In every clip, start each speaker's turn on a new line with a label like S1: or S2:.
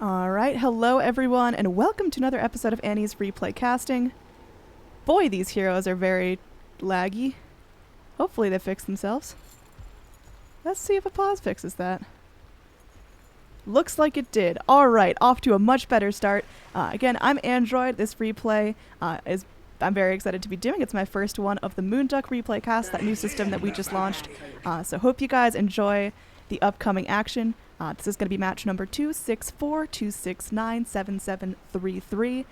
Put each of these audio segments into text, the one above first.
S1: Alright, hello everyone, and welcome to another episode of Annie's Replay Casting. Boy, these heroes are very laggy. Hopefully they fix themselves. Let's see if a pause fixes that. Looks like it did. Alright, off to a much better start. Again, I'm AnneeDroid. This replay I'm very excited to be doing. It's my first one of the Moonduck replay cast, that new system that we just launched. So hope you guys enjoy the upcoming action. This is going to be match number 26426977733.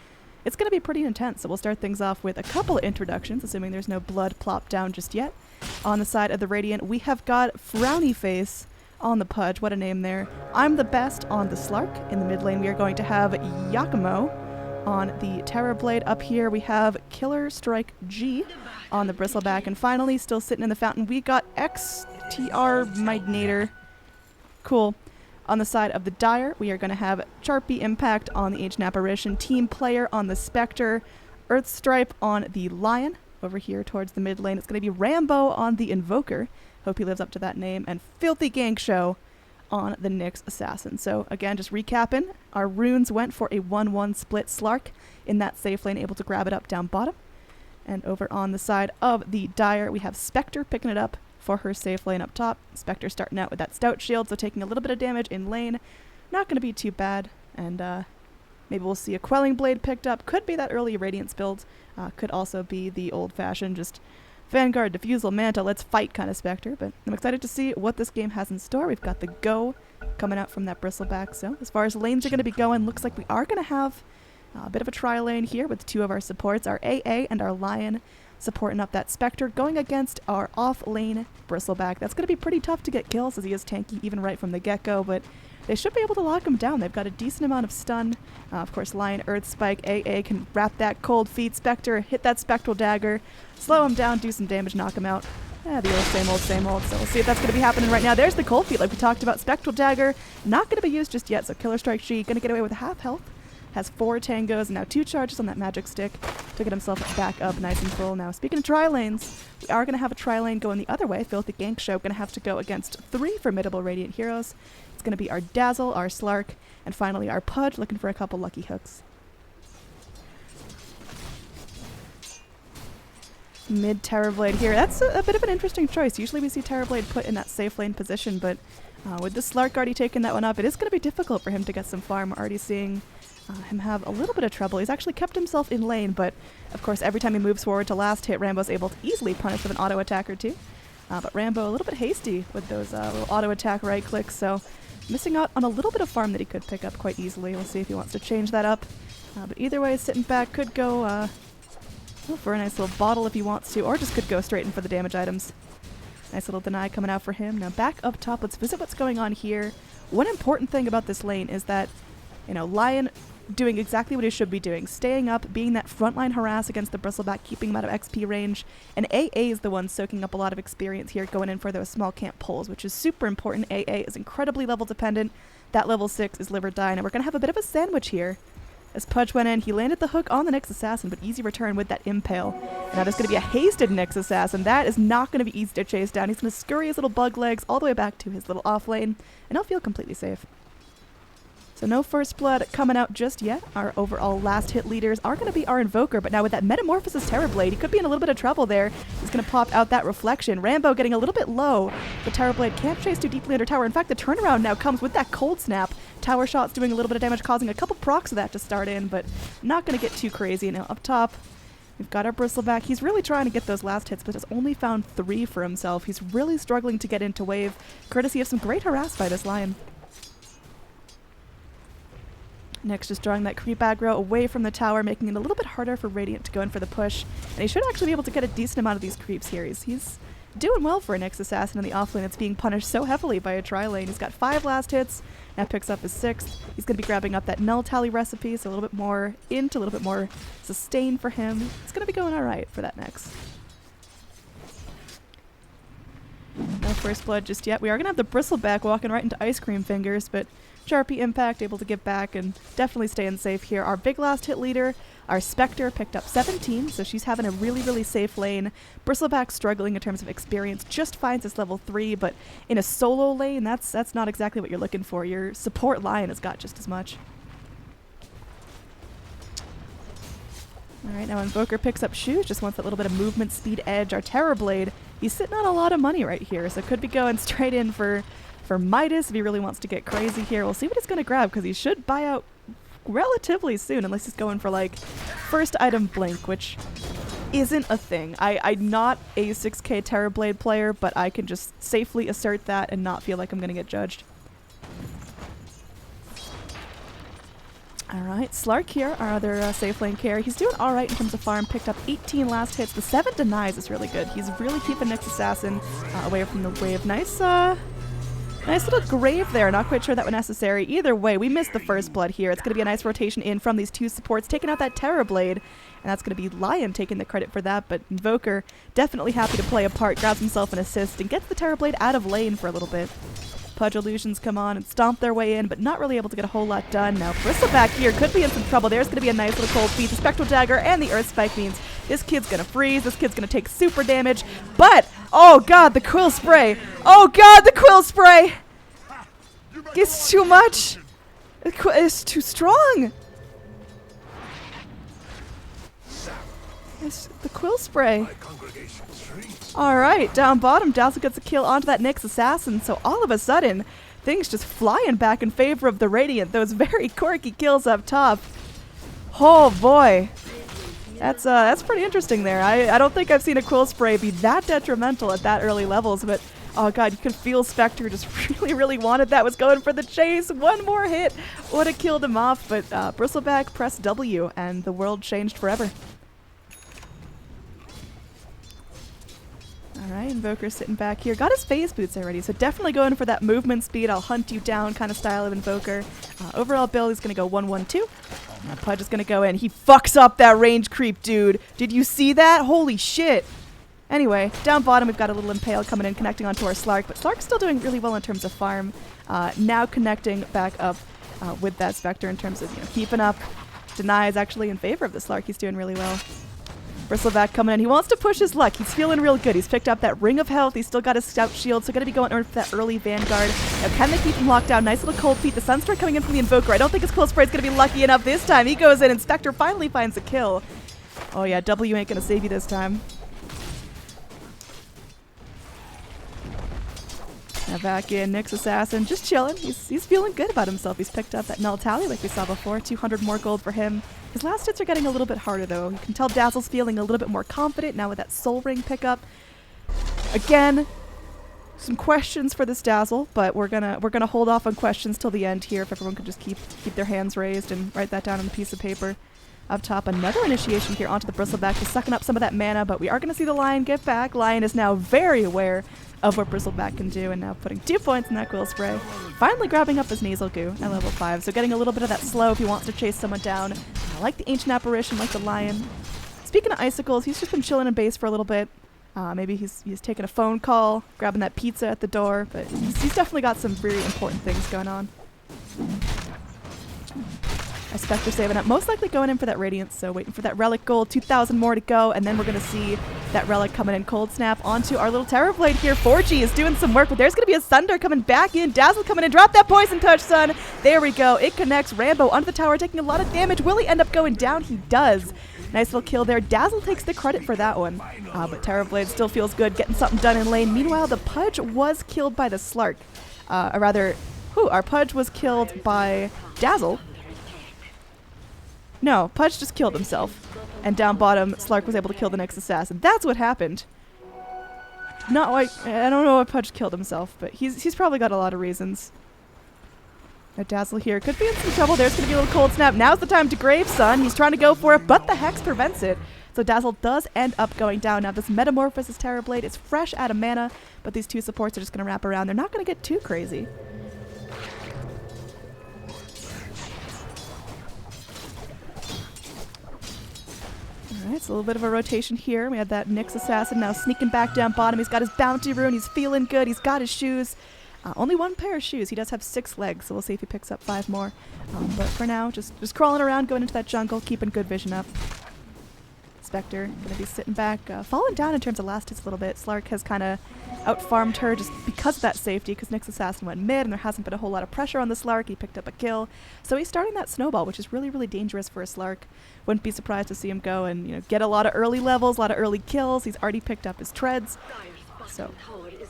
S1: It's going to be pretty intense, so we'll start things off with a couple of introductions, assuming there's no blood plopped down just yet. On the side of the Radiant, we have got Frowny Face on the Pudge. What a name there. I'm the best on the Slark. In the mid lane, we are going to have Yakumo on the Terrorblade. Up here, we have Killer Strike G on the Bristleback. And finally, still sitting in the fountain, we got XTR Magnator. Cool. On the side of the Dire, we are going to have Charpy Impact on the Ancient Apparition, Team Player on the Spectre, Earthstripe on the Lion. Over here towards the mid lane, it's going to be Rambo on the Invoker. Hope he lives up to that name. And Filthy Gank Show on the Nyx Assassin. So again, just recapping, our runes went for a 1-1 split Slark in that safe lane, able to grab it up down bottom. And over on the side of the Dire, we have Spectre picking it up for her safe lane up top. Spectre starting out with that Stout Shield, so taking a little bit of damage in lane. Not going to be too bad. And maybe we'll see a Quelling Blade picked up. Could be that early Radiance build. Could also be the old-fashioned just Vanguard, Diffusal, Manta, let's fight kind of Spectre. But I'm excited to see what this game has in store. We've got the Go coming out from that Bristleback. So as far as lanes are going to be going, looks like we are going to have a bit of a tri-lane here with two of our supports, our AA and our Lion, supporting up that Spectre, going against our off-lane Bristleback. That's going to be pretty tough to get kills as he is tanky even right from the get-go, but they should be able to lock him down. They've got a decent amount of stun. Of course, Lion, Earth Spike, AA can wrap that cold feet. Spectre, hit that Spectral Dagger, slow him down, do some damage, knock him out. Yeah, the old same old, same old. So we'll see if that's going to be happening right now. There's the cold feet like we talked about. Spectral Dagger, not going to be used just yet, so Killer Strike She going to get away with half health. Has 4 tangos and now 2 charges on that magic stick to get himself back up nice and full. Now, speaking of tri-lanes, we are going to have a tri-lane going the other way. Filthy Gank Show going to have to go against 3 formidable Radiant heroes. It's going to be our Dazzle, our Slark, and finally our Pudge, looking for a couple lucky hooks. Mid Terrorblade here. That's a bit of an interesting choice. Usually we see Terrorblade put in that safe lane position, but with the Slark already taking that one up, it is going to be difficult for him to get some farm. We're already seeing him have a little bit of trouble. He's actually kept himself in lane, but of course every time he moves forward to last hit, Rambo's able to easily punish with an auto attack or two. But Rambo a little bit hasty with those little auto attack right clicks, so missing out on a little bit of farm that he could pick up quite easily. We'll see if he wants to change that up. But either way, sitting back could go for a nice little bottle if he wants to, or just could go straight in for the damage items. Nice little deny coming out for him. Now back up top, let's visit what's going on here. One important thing about this lane is that, you know, Lion doing exactly what he should be doing, staying up, being that frontline harass against the Bristleback, keeping him out of XP range, and AA is the one soaking up a lot of experience here, going in for those small camp pulls, which is super important. AA is incredibly level dependent. That level 6 is live or die, and we're going to have a bit of a sandwich here. As Pudge went in, he landed the hook on the Nyx Assassin, but easy return with that Impale. Now there's going to be a hasted Nyx Assassin. That is not going to be easy to chase down. He's going to scurry his little bug legs all the way back to his little off lane, and he'll feel completely safe. So no first blood coming out just yet. Our overall last hit leaders are going to be our Invoker, but now with that Metamorphosis Terrorblade, he could be in a little bit of trouble there. He's going to pop out that Reflection. Rambo getting a little bit low. The Terrorblade can't chase too deeply under tower. In fact, the turnaround now comes with that Cold Snap. Tower shots doing a little bit of damage, causing a couple procs of that to start in, but not going to get too crazy. Now up top, we've got our Bristleback. He's really trying to get those last hits, but has only found 3 for himself. He's really struggling to get into wave, courtesy of some great harass by this Lion. Next, just drawing that creep aggro away from the tower, making it a little bit harder for Radiant to go in for the push. And he should actually be able to get a decent amount of these creeps here. He's doing well for a Nyx Assassin in the offlane that's being punished so heavily by a tri-lane. He's got 5 last hits, now picks up his 6th. He's going to be grabbing up that Null Tally recipe, so a little bit more int, a little bit more sustain for him. It's going to be going alright for that Nyx. No first blood just yet. We are going to have the Bristleback walking right into Ice Cream Fingers, but Charpy Impact able to give back and definitely staying safe here. Our big last hit leader, our Spectre, picked up 17, so she's having a really, really safe lane. Bristleback struggling in terms of experience, just finds this level 3, but in a solo lane, that's not exactly what you're looking for. Your support Lion has got just as much. Alright, now Invoker picks up shoes, just wants that little bit of movement, speed, edge. Our Terrorblade, he's sitting on a lot of money right here, so could be going straight in for Midas if he really wants to get crazy here. We'll see what he's going to grab, because he should buy out relatively soon, unless he's going for, like, first item blink, which isn't a thing. I'm not a 6k Terrorblade player, but I can just safely assert that and not feel like I'm going to get judged. Alright, Slark here, our other safe lane carry. He's doing alright in terms of farm, picked up 18 last hits. The 7 denies is really good. He's really keeping Nyx Assassin away from the wave. Nice little grave there. Not quite sure that was necessary. Either way, we missed the first blood here. It's going to be a nice rotation in from these two supports, taking out that Terrorblade. And that's going to be Lion taking the credit for that, but Invoker definitely happy to play a part, grabs himself an assist, and gets the Terrorblade out of lane for a little bit. Pudge Illusions come on and stomp their way in, but not really able to get a whole lot done. Now Bristleback here could be in some trouble. There's going to be a nice little cold feet. The Spectral Dagger and the Earth Spike means this kid's going to freeze. This kid's going to take super damage. But, oh god, the Quill Spray. Oh god, the Quill Spray! It's too much. It's too strong. It's the Quill Spray. Alright, down bottom, Dazzle gets a kill onto that Nyx Assassin, so all of a sudden, things just flying back in favor of the Radiant. Those very quirky kills up top. Oh boy. That's pretty interesting there. I don't think I've seen a Quill Spray be that detrimental at that early levels, but oh god, you could feel Spectre just really wanted that, was going for the chase. One more hit would have killed him off, but Bristleback pressed W and the world changed forever. Alright, Invoker's sitting back here. Got his phase boots already, so definitely going for that movement speed, I'll hunt you down kind of style of Invoker. Overall build is going to go 1-1-2. Pudge is going to go in. He fucks up that range creep, dude. Did you see that? Holy shit. Anyway, down bottom we've got a little Impale coming in, connecting onto our Slark, but Slark's still doing really well in terms of farm. Now connecting back up with that Spectre in terms of keeping up. Deny is actually in favor of the Slark. He's doing really well. Bristleback coming in. He wants to push his luck. He's feeling real good. He's picked up that Ring of Health. He's still got his Scout Shield, so going to be going for that early Vanguard. Now, can they keep him locked down? Nice little Cold Feet. The Sunstorm coming in from the Invoker. I don't think his Cold Spray is going to be lucky enough this time. He goes in, and Spectre finally finds a kill. Oh yeah, W ain't going to save you this time. Now back in, Nyx Assassin just chilling. He's feeling good about himself. He's picked up that Null Tally like we saw before. 200 more gold for him. His last hits are getting a little bit harder though. You can tell Dazzle's feeling a little bit more confident now with that Soul Ring pickup. Again, some questions for this Dazzle, but we're gonna hold off on questions till the end here if everyone could just keep their hands raised and write that down on a piece of paper. Up top, another initiation here onto the Bristleback. He's sucking up some of that mana, but we are going to see the Lion get back. Lion is now very aware of what Bristleback can do, and now putting 2 points in that Quill Spray. Finally grabbing up his Nasal Goo at level 5, so getting a little bit of that slow if he wants to chase someone down. I like the Ancient Apparition, like the Lion. Speaking of Icicles, he's just been chilling in base for a little bit. Maybe he's taking a phone call, grabbing that pizza at the door, but he's definitely got some very important things going on. Our Spectre saving up, most likely going in for that Radiance, so waiting for that Relic Gold, 2,000 more to go, and then we're going to see that Relic coming in. Cold Snap onto our little Terrorblade here. 4G is doing some work, but there's going to be a Sunder coming back in. Dazzle coming in, drop that Poison Touch, son. There we go. It connects. Rambo onto the tower, taking a lot of damage. Will he end up going down? He does. Nice little kill there. Dazzle takes the credit for that one, but Terrorblade still feels good, getting something done in lane. Meanwhile, the Pudge was killed by the Slark. Our Pudge was killed by Dazzle. No, Pudge just killed himself. And down bottom, Slark was able to kill the Nyx Assassin. That's what happened. Not like, I don't know why Pudge killed himself, but he's probably got a lot of reasons. Now Dazzle here could be in some trouble. There's going to be a little Cold Snap. Now's the time to Grave Sun. He's trying to go for it, but the Hex prevents it. So Dazzle does end up going down. Now this Metamorphosis Terrorblade is fresh out of mana, but these two supports are just going to wrap around. They're not going to get too crazy. Alright, it's a little bit of a rotation here. We had that Nyx Assassin now sneaking back down bottom. He's got his Bounty Rune. He's feeling good. He's got his shoes. Only 1 pair of shoes. He does have 6 legs, so we'll see if he picks up 5 more. But for now, just crawling around, going into that jungle, keeping good vision up. Spectre. Gonna be sitting back, falling down in terms of last hits a little bit. Slark has kind of out-farmed her just because of that safety, because Nyx Assassin went mid and there hasn't been a whole lot of pressure on the Slark. He picked up a kill. So he's starting that snowball, which is really, really dangerous for a Slark. Wouldn't be surprised to see him go and, you know, get a lot of early levels, a lot of early kills. He's already picked up his treads. So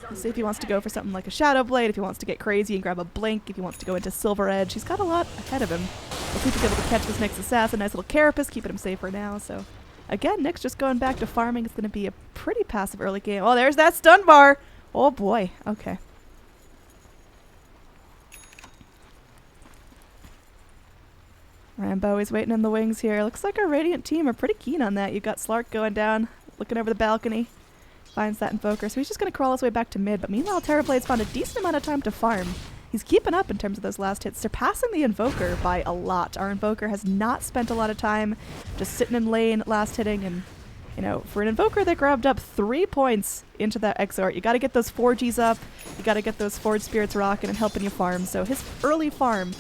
S1: we'll see if he wants to go for something like a Shadow Blade, if he wants to get crazy and grab a Blink, if he wants to go into Silver Edge. He's got a lot ahead of him. We'll see if he's able to catch this Nyx Assassin. Nice little Carapace, keeping him safe for now. So again, Nyx just going back to farming. It's going to be a pretty passive early game. Oh, there's that stun bar. Oh boy. Okay. Rambo is waiting in the wings here. Looks like our Radiant team are pretty keen on that. You've got Slark going down, looking over the balcony. Finds that Invoker, so he's just going to crawl his way back to mid. But meanwhile, Terrablade's found a decent amount of time to farm. He's keeping up in terms of those last hits, surpassing the Invoker by a lot. Our Invoker has not spent a lot of time just sitting in lane, last hitting, and, you know, for an Invoker that grabbed up 3 points into that Exort, you got to get those 4Gs up, you got to get those Forge Spirits rocking and helping you farm. So his early farm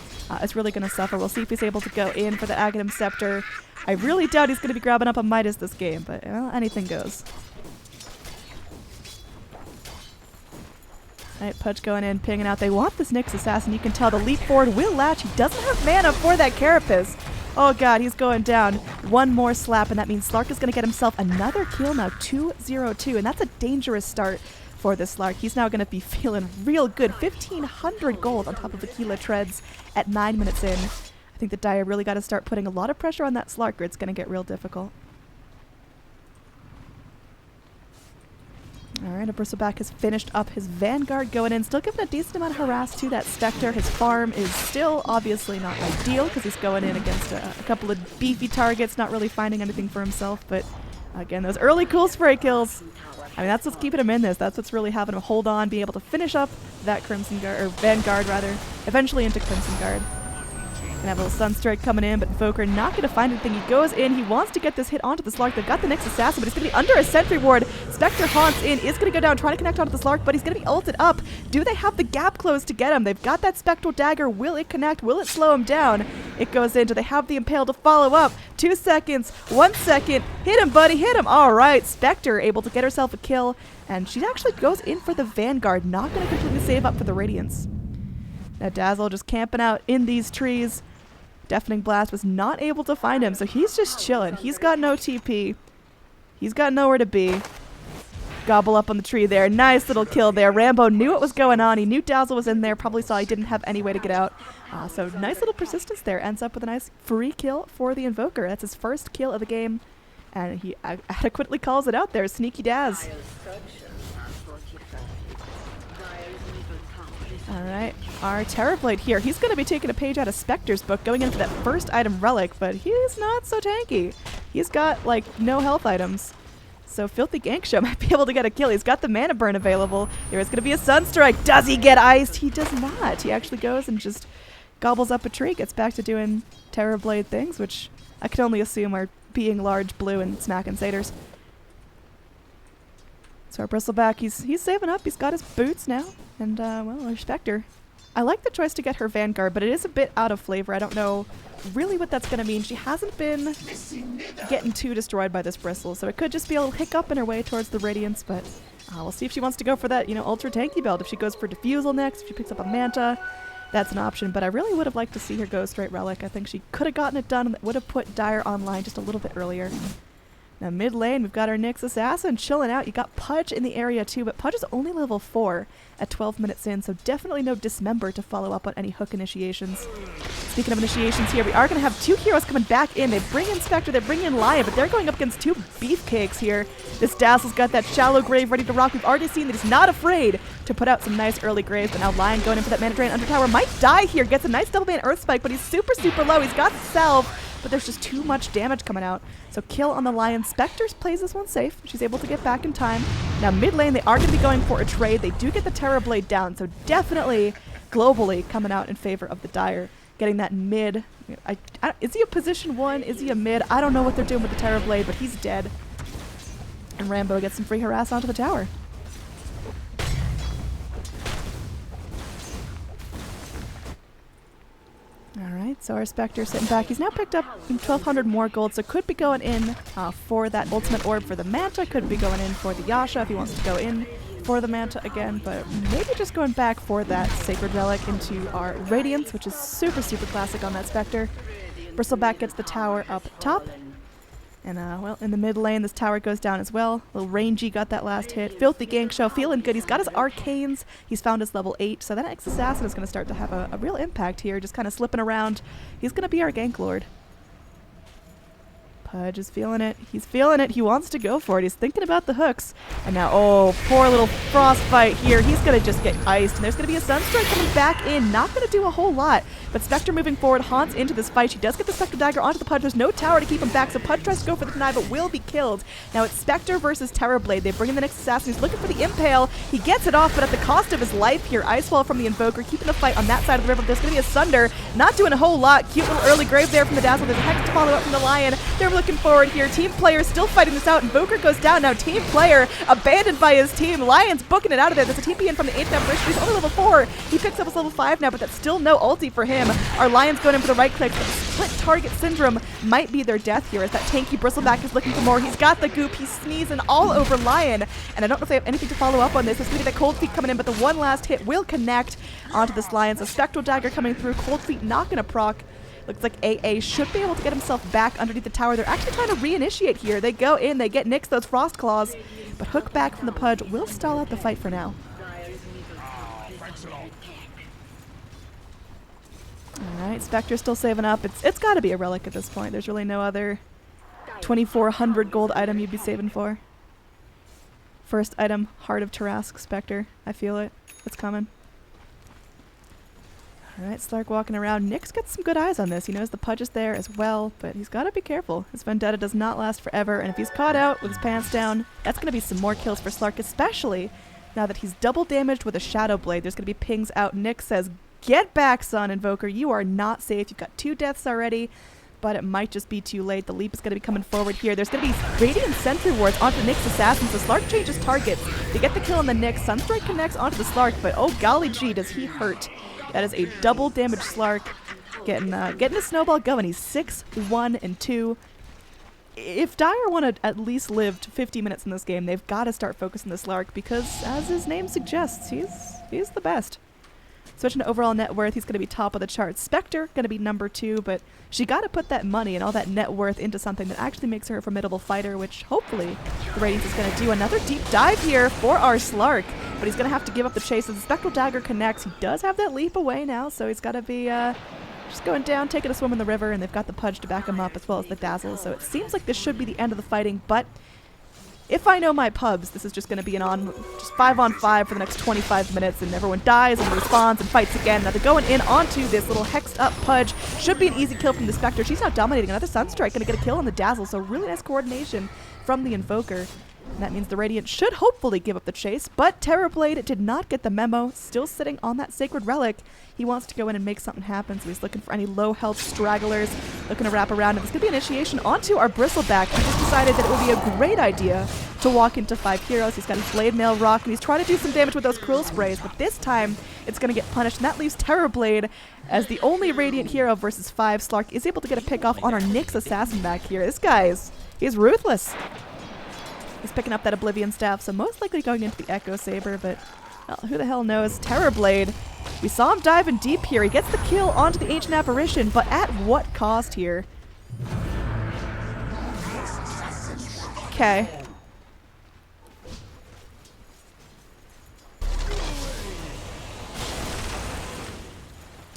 S1: is really going to suffer. We'll see if he's able to go in for the Aghanim Scepter. I really doubt he's going to be grabbing up a Midas this game, but, well, anything goes. Alright, Pudge going in, pinging out. They want this Nyx Assassin. You can tell the leap forward will latch. He doesn't have mana for that Carapace. Oh god, he's going down. One more slap, and that means Slark is going to get himself another kill now, 2-0-2. And that's a dangerous start for this Slark. He's now going to be feeling real good. 1,500 gold on top of Aquila Treads at 9 minutes in. I think the Dire really got to start putting a lot of pressure on that Slark, or it's going to get real difficult. Alright, a Bristleback has finished up his Vanguard going in, still giving a decent amount of harass to that Spectre. His farm is still obviously not ideal because he's going in against a couple of beefy targets, not really finding anything for himself, but again, those early cool spray kills, I mean, that's what's keeping him in this. That's what's really having him hold on, be able to finish up that Crimson Guard, or Vanguard rather, eventually into Crimson Guard. Gonna have a little Sunstrike coming in, but Invoker not gonna find anything. He goes in, he wants to get this hit onto the Slark. They've got the Nyx Assassin, but he's gonna be under a Sentry Ward. Spectre haunts in, is gonna go down, trying to connect onto the Slark, but he's gonna be ulted up. Do they have the gap closed to get him? They've got that Spectral Dagger. Will it connect? Will it slow him down? It goes in. Do they have the Impale to follow up? 2 seconds, 1 second. Hit him, buddy, hit him. All right, Spectre able to get herself a kill, and she actually goes in for the Vanguard, not gonna completely save up for the Radiance. Now Dazzle just camping out in these trees. Deafening Blast was not able to find him, so he's just chilling. He's got no TP. He's got nowhere to be. Gobble up on the tree there. Nice little kill there. Rambo knew what was going on. He knew Dazzle was in there. Probably saw he didn't have any way to get out. So nice little persistence there. Ends up with a nice free kill for the Invoker. That's his first kill of the game. And he adequately calls it out there. Sneaky Daz. Alright, our Terrorblade here. He's going to be taking a page out of Spectre's book, going in for that first item Relic, but he's not so tanky. He's got, like, no health items. So Filthy Gankshow might be able to get a kill. He's got the Mana Burn available. There is going to be a Sunstrike. Does he get iced? He does not. He actually goes and just gobbles up a tree, gets back to doing Terrorblade things, which I can only assume are being large, blue, and smacking satyrs. So our Bristleback, he's saving up. He's got his boots now. And, well, our Spectre. I like the choice to get her Vanguard, but it is a bit out of flavor. I don't know really what that's going to mean. She hasn't been getting too destroyed by this Bristle, so it could just be a little hiccup in her way towards the Radiance, but we'll see if she wants to go for that, you know, ultra tanky build. If she goes for Diffusal next, if she picks up a Manta, that's an option, but I really would have liked to see her go straight Relic. I think she could have gotten it done and would have put Dire online just a little bit earlier. Now mid lane, we've got our Nyx Assassin chilling out. You got Pudge in the area too, but Pudge is only level 4 at 12 minutes in, so definitely no Dismember to follow up on any hook initiations. Speaking of initiations here, we are going to have 2 heroes coming back in. They bring in Spectre, they bring in Lion, but they're going up against 2 beefcakes here. This Dazzle's got that Shallow Grave ready to rock. We've already seen that he's not afraid to put out some nice early graves, but now Lion going in for that Mana Drain Under Tower might die here. Gets a nice double band Earth Spike, but he's super, super low. He's got Salve, but there's just too much damage coming out. So kill on the Lion. Spectre plays this one safe. She's able to get back in time. Now mid lane, they are going to be going for a trade. They do get the Terrorblade down, so definitely globally coming out in favor of the Dire. Getting that mid. Is he a position 1? Is he a mid? I don't know what they're doing with the Terrorblade, but he's dead. And Rambo gets some free harass onto the tower. Alright, so our Spectre sitting back. He's now picked up 1,200 more gold, so could be going in for that ultimate orb for the Manta, could be going in for the Yasha if he wants to go in for the Manta again, but maybe just going back for that Sacred Relic into our Radiance, which is super, super classic on that Spectre. Bristleback gets the tower up top. And, well, in the mid lane, this tower goes down as well. Little rangy got that last hit. Filthy Gank Show, feeling good. He's got his Arcanes. He's found his level 8, so that next Assassin is going to start to have a real impact here, just kind of slipping around. He's going to be our Gank Lord. Pudge is feeling it. He's feeling it. He wants to go for it. He's thinking about the hooks. And now, oh, poor little Frostbite here. He's going to just get iced. And there's going to be a Sunstrike coming back in. Not going to do a whole lot. But Spectre moving forward, haunts into this fight. She does get the Spectre Dagger onto the Pudge. There's no tower to keep him back, so Pudge tries to go for the deny, but will be killed. Now it's Spectre versus Terrorblade. They bring in the next assassin. He's looking for the Impale. He gets it off, but at the cost of his life here. Icewall from the Invoker, keeping the fight on that side of the river. There's going to be a Sunder. Not doing a whole lot. Cute little early grave there from the Dazzle. There's a Hex to follow up from the Lion. They're looking forward here. Team Player still fighting this out. Invoker goes down. Now Team Player abandoned by his team. Lion's booking it out of there. There's a TP in from the 8th apparition. He's only level 4. He picks up his level 5 now, but that's still no ulti for him. Our Lion's going in for the right click. Split target syndrome might be their death here as that tanky Bristleback is looking for more. He's got the goop. He's sneezing all over Lion. And I don't know if they have anything to follow up on this. There's going to be the Cold Feet coming in, but the one last hit will connect onto this Lion. So Spectral Dagger coming through. Cold Feet not going to proc. Looks like AA should be able to get himself back underneath the tower. They're actually trying to reinitiate here. They go in. They get Nyx those Frost Claws. But Hook back from the Pudge will stall out the fight for now. Alright, Spectre's still saving up. It's got to be a relic at this point. There's really no other 2,400 gold item you'd be saving for. First item, Heart of Tarask, Spectre. I feel it. It's coming. Alright, Slark walking around. Nyx gets some good eyes on this. He knows the Pudge is there as well, but he's got to be careful. His Vendetta does not last forever, and if he's caught out with his pants down, that's going to be some more kills for Slark, especially now that he's double damaged with a Shadow Blade. There's going to be pings out. Nyx says, "Get back, son, Invoker. You are not safe. You've got 2 deaths already, but it might just be too late." The leap is going to be coming forward here. There's going to be Radiant Sentry Wards onto Nyx Assassin, so Slark changes targets. They get the kill on the Nyx. Sunstrike connects onto the Slark, but oh golly gee, does he hurt. That is a double damage Slark. Getting a snowball going. He's 6-1-2. If Dire want to at least live 50 minutes in this game, they've got to start focusing the Slark because, as his name suggests, he's the best. Switching to overall net worth, he's going to be top of the chart. Spectre, going to be number 2, but she got to put that money and all that net worth into something that actually makes her a formidable fighter, which hopefully the Radiance is going to do. Another deep dive here for our Slark, but he's going to have to give up the chase. As the Spectral Dagger connects, he does have that leap away now, so he's got to be just going down, taking a swim in the river, and they've got the Pudge to back him up as well as the Dazzle, so it seems like this should be the end of the fighting, but if I know my pubs, this is just going to be just 5-on-5 for the next 25 minutes, and everyone dies and respawns and fights again. Now they're going in onto this little hexed up Pudge. Should be an easy kill from the Spectre. She's now dominating. Another Sunstrike, going to get a kill on the Dazzle, so really nice coordination from the Invoker. And that means the Radiant should hopefully give up the chase, but Terrorblade did not get the memo, still sitting on that Sacred Relic. He wants to go in and make something happen, so he's looking for any low health stragglers, looking to wrap around. And there's going to be initiation onto our Bristleback. He just decided that it would be a great idea to walk into 5 heroes. He's got his Blade Mail Rock, and he's trying to do some damage with those Cruel Sprays, but this time it's going to get punished, and that leaves Terrorblade as the only Radiant hero versus 5. Slark is able to get a pick off on our Nyx Assassin back here. This guy he's ruthless. He's picking up that Oblivion Staff, so most likely going into the Echo Saber, but well, who the hell knows? Terrorblade, we saw him diving deep here. He gets the kill onto the Ancient Apparition, but at what cost here? Okay.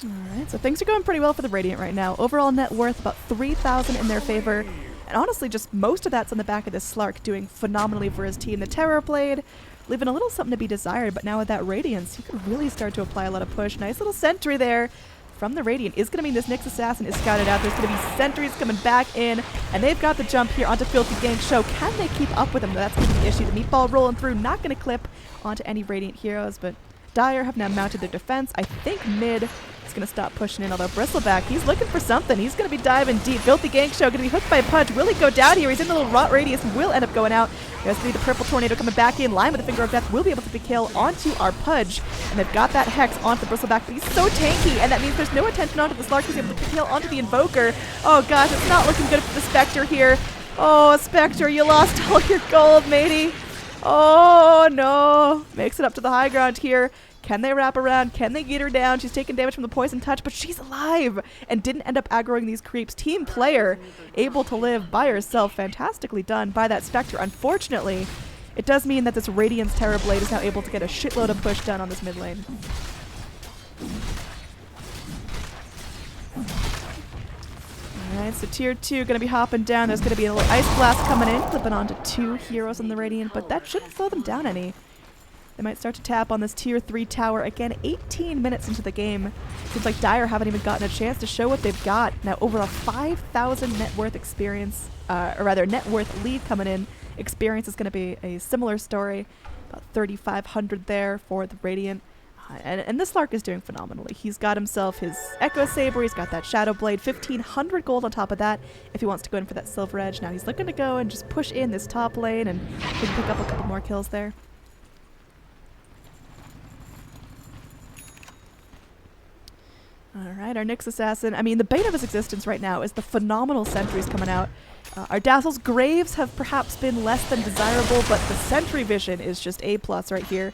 S1: Alright, so things are going pretty well for the Radiant right now. Overall net worth about 3,000 in their favor. And honestly, just most of that's on the back of this Slark doing phenomenally for his team. The Terrorblade leaving a little something to be desired, but now with that Radiance, he could really start to apply a lot of push. Nice little sentry there from the Radiant. Is going to mean this Nyx Assassin is scouted out. There's going to be sentries coming back in, and they've got the jump here onto Filthy Gank Show. Can they keep up with him? That's going to be the issue. The meatball rolling through, not going to clip onto any Radiant heroes, but Dire have now mounted their defense. I think mid is going to stop pushing in, although Bristleback, he's looking for something. He's going to be diving deep. Filthy Gang Show going to be hooked by a punch. Will he go down here? He's in the little rot radius and will end up going out. There's going to be the Purple Tornado coming back in. Line with the Finger of Death will be able to kill onto our Pudge. And they've got that Hex onto the Bristleback, but he's so tanky, and that means there's no attention onto the Slark. He's able to kill onto the Invoker. Oh gosh, it's not looking good for the Spectre here. Oh, Spectre, you lost all your gold, matey. Oh no. Makes it up to the high ground here. Can they wrap around? Can they get her down? She's taking damage from the poison touch, but she's alive and didn't end up aggroing these creeps. Team player able to live by herself. Fantastically done by that Spectre. Unfortunately, it does mean that this Radiance Terrorblade is now able to get a shitload of push done on this mid lane. Alright, so tier 2 going to be hopping down. There's going to be a little Ice Blast coming in, clipping onto 2 heroes on the Radiant, but that shouldn't slow them down any. They might start to tap on this tier 3 tower. Again, 18 minutes into the game. Seems like Dire haven't even gotten a chance to show what they've got. Now over a 5,000 net worth experience, or rather net worth lead coming in. Experience is going to be a similar story. About 3,500 there for the Radiant. And this Slark is doing phenomenally. He's got himself his Echo Saber, he's got that Shadow Blade, 1,500 gold on top of that if he wants to go in for that Silver Edge. Now he's looking to go and just push in this top lane and he can pick up a couple more kills there. Alright, our Nyx Assassin, I mean, the bane of his existence right now is the phenomenal sentries coming out. Our Dazzle's Graves have perhaps been less than desirable, but the Sentry Vision is just A+ right here.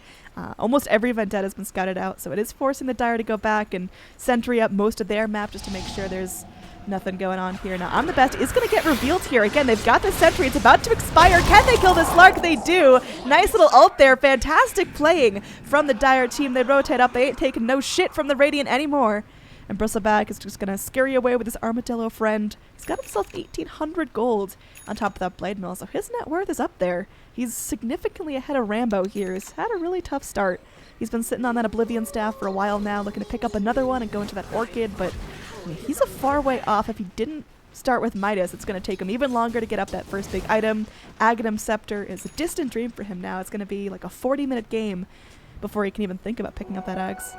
S1: Almost every Vendetta has been scouted out, so it is forcing the Dire to go back and sentry up most of their map just to make sure there's nothing going on here. Now, I'm the Best is going to get revealed here. Again, they've got the Sentry. It's about to expire. Can they kill the Slark? They do. Nice little ult there. Fantastic playing from the Dire team. They rotate up. They ain't taking no shit from the Radiant anymore. And Bristleback is just going to scurry away with his Armadillo friend. He's got himself 1,800 gold on top of that Blade Mill, so his net worth is up there. He's significantly ahead of Rambo here. He's had a really tough start. He's been sitting on that Oblivion Staff for a while now, looking to pick up another one and go into that Orchid, but I mean, he's a far way off. If he didn't start with Midas, it's going to take him even longer to get up that first big item. Aghanim Scepter is a distant dream for him now. It's going to be like a 40-minute game before he can even think about picking up that Ags.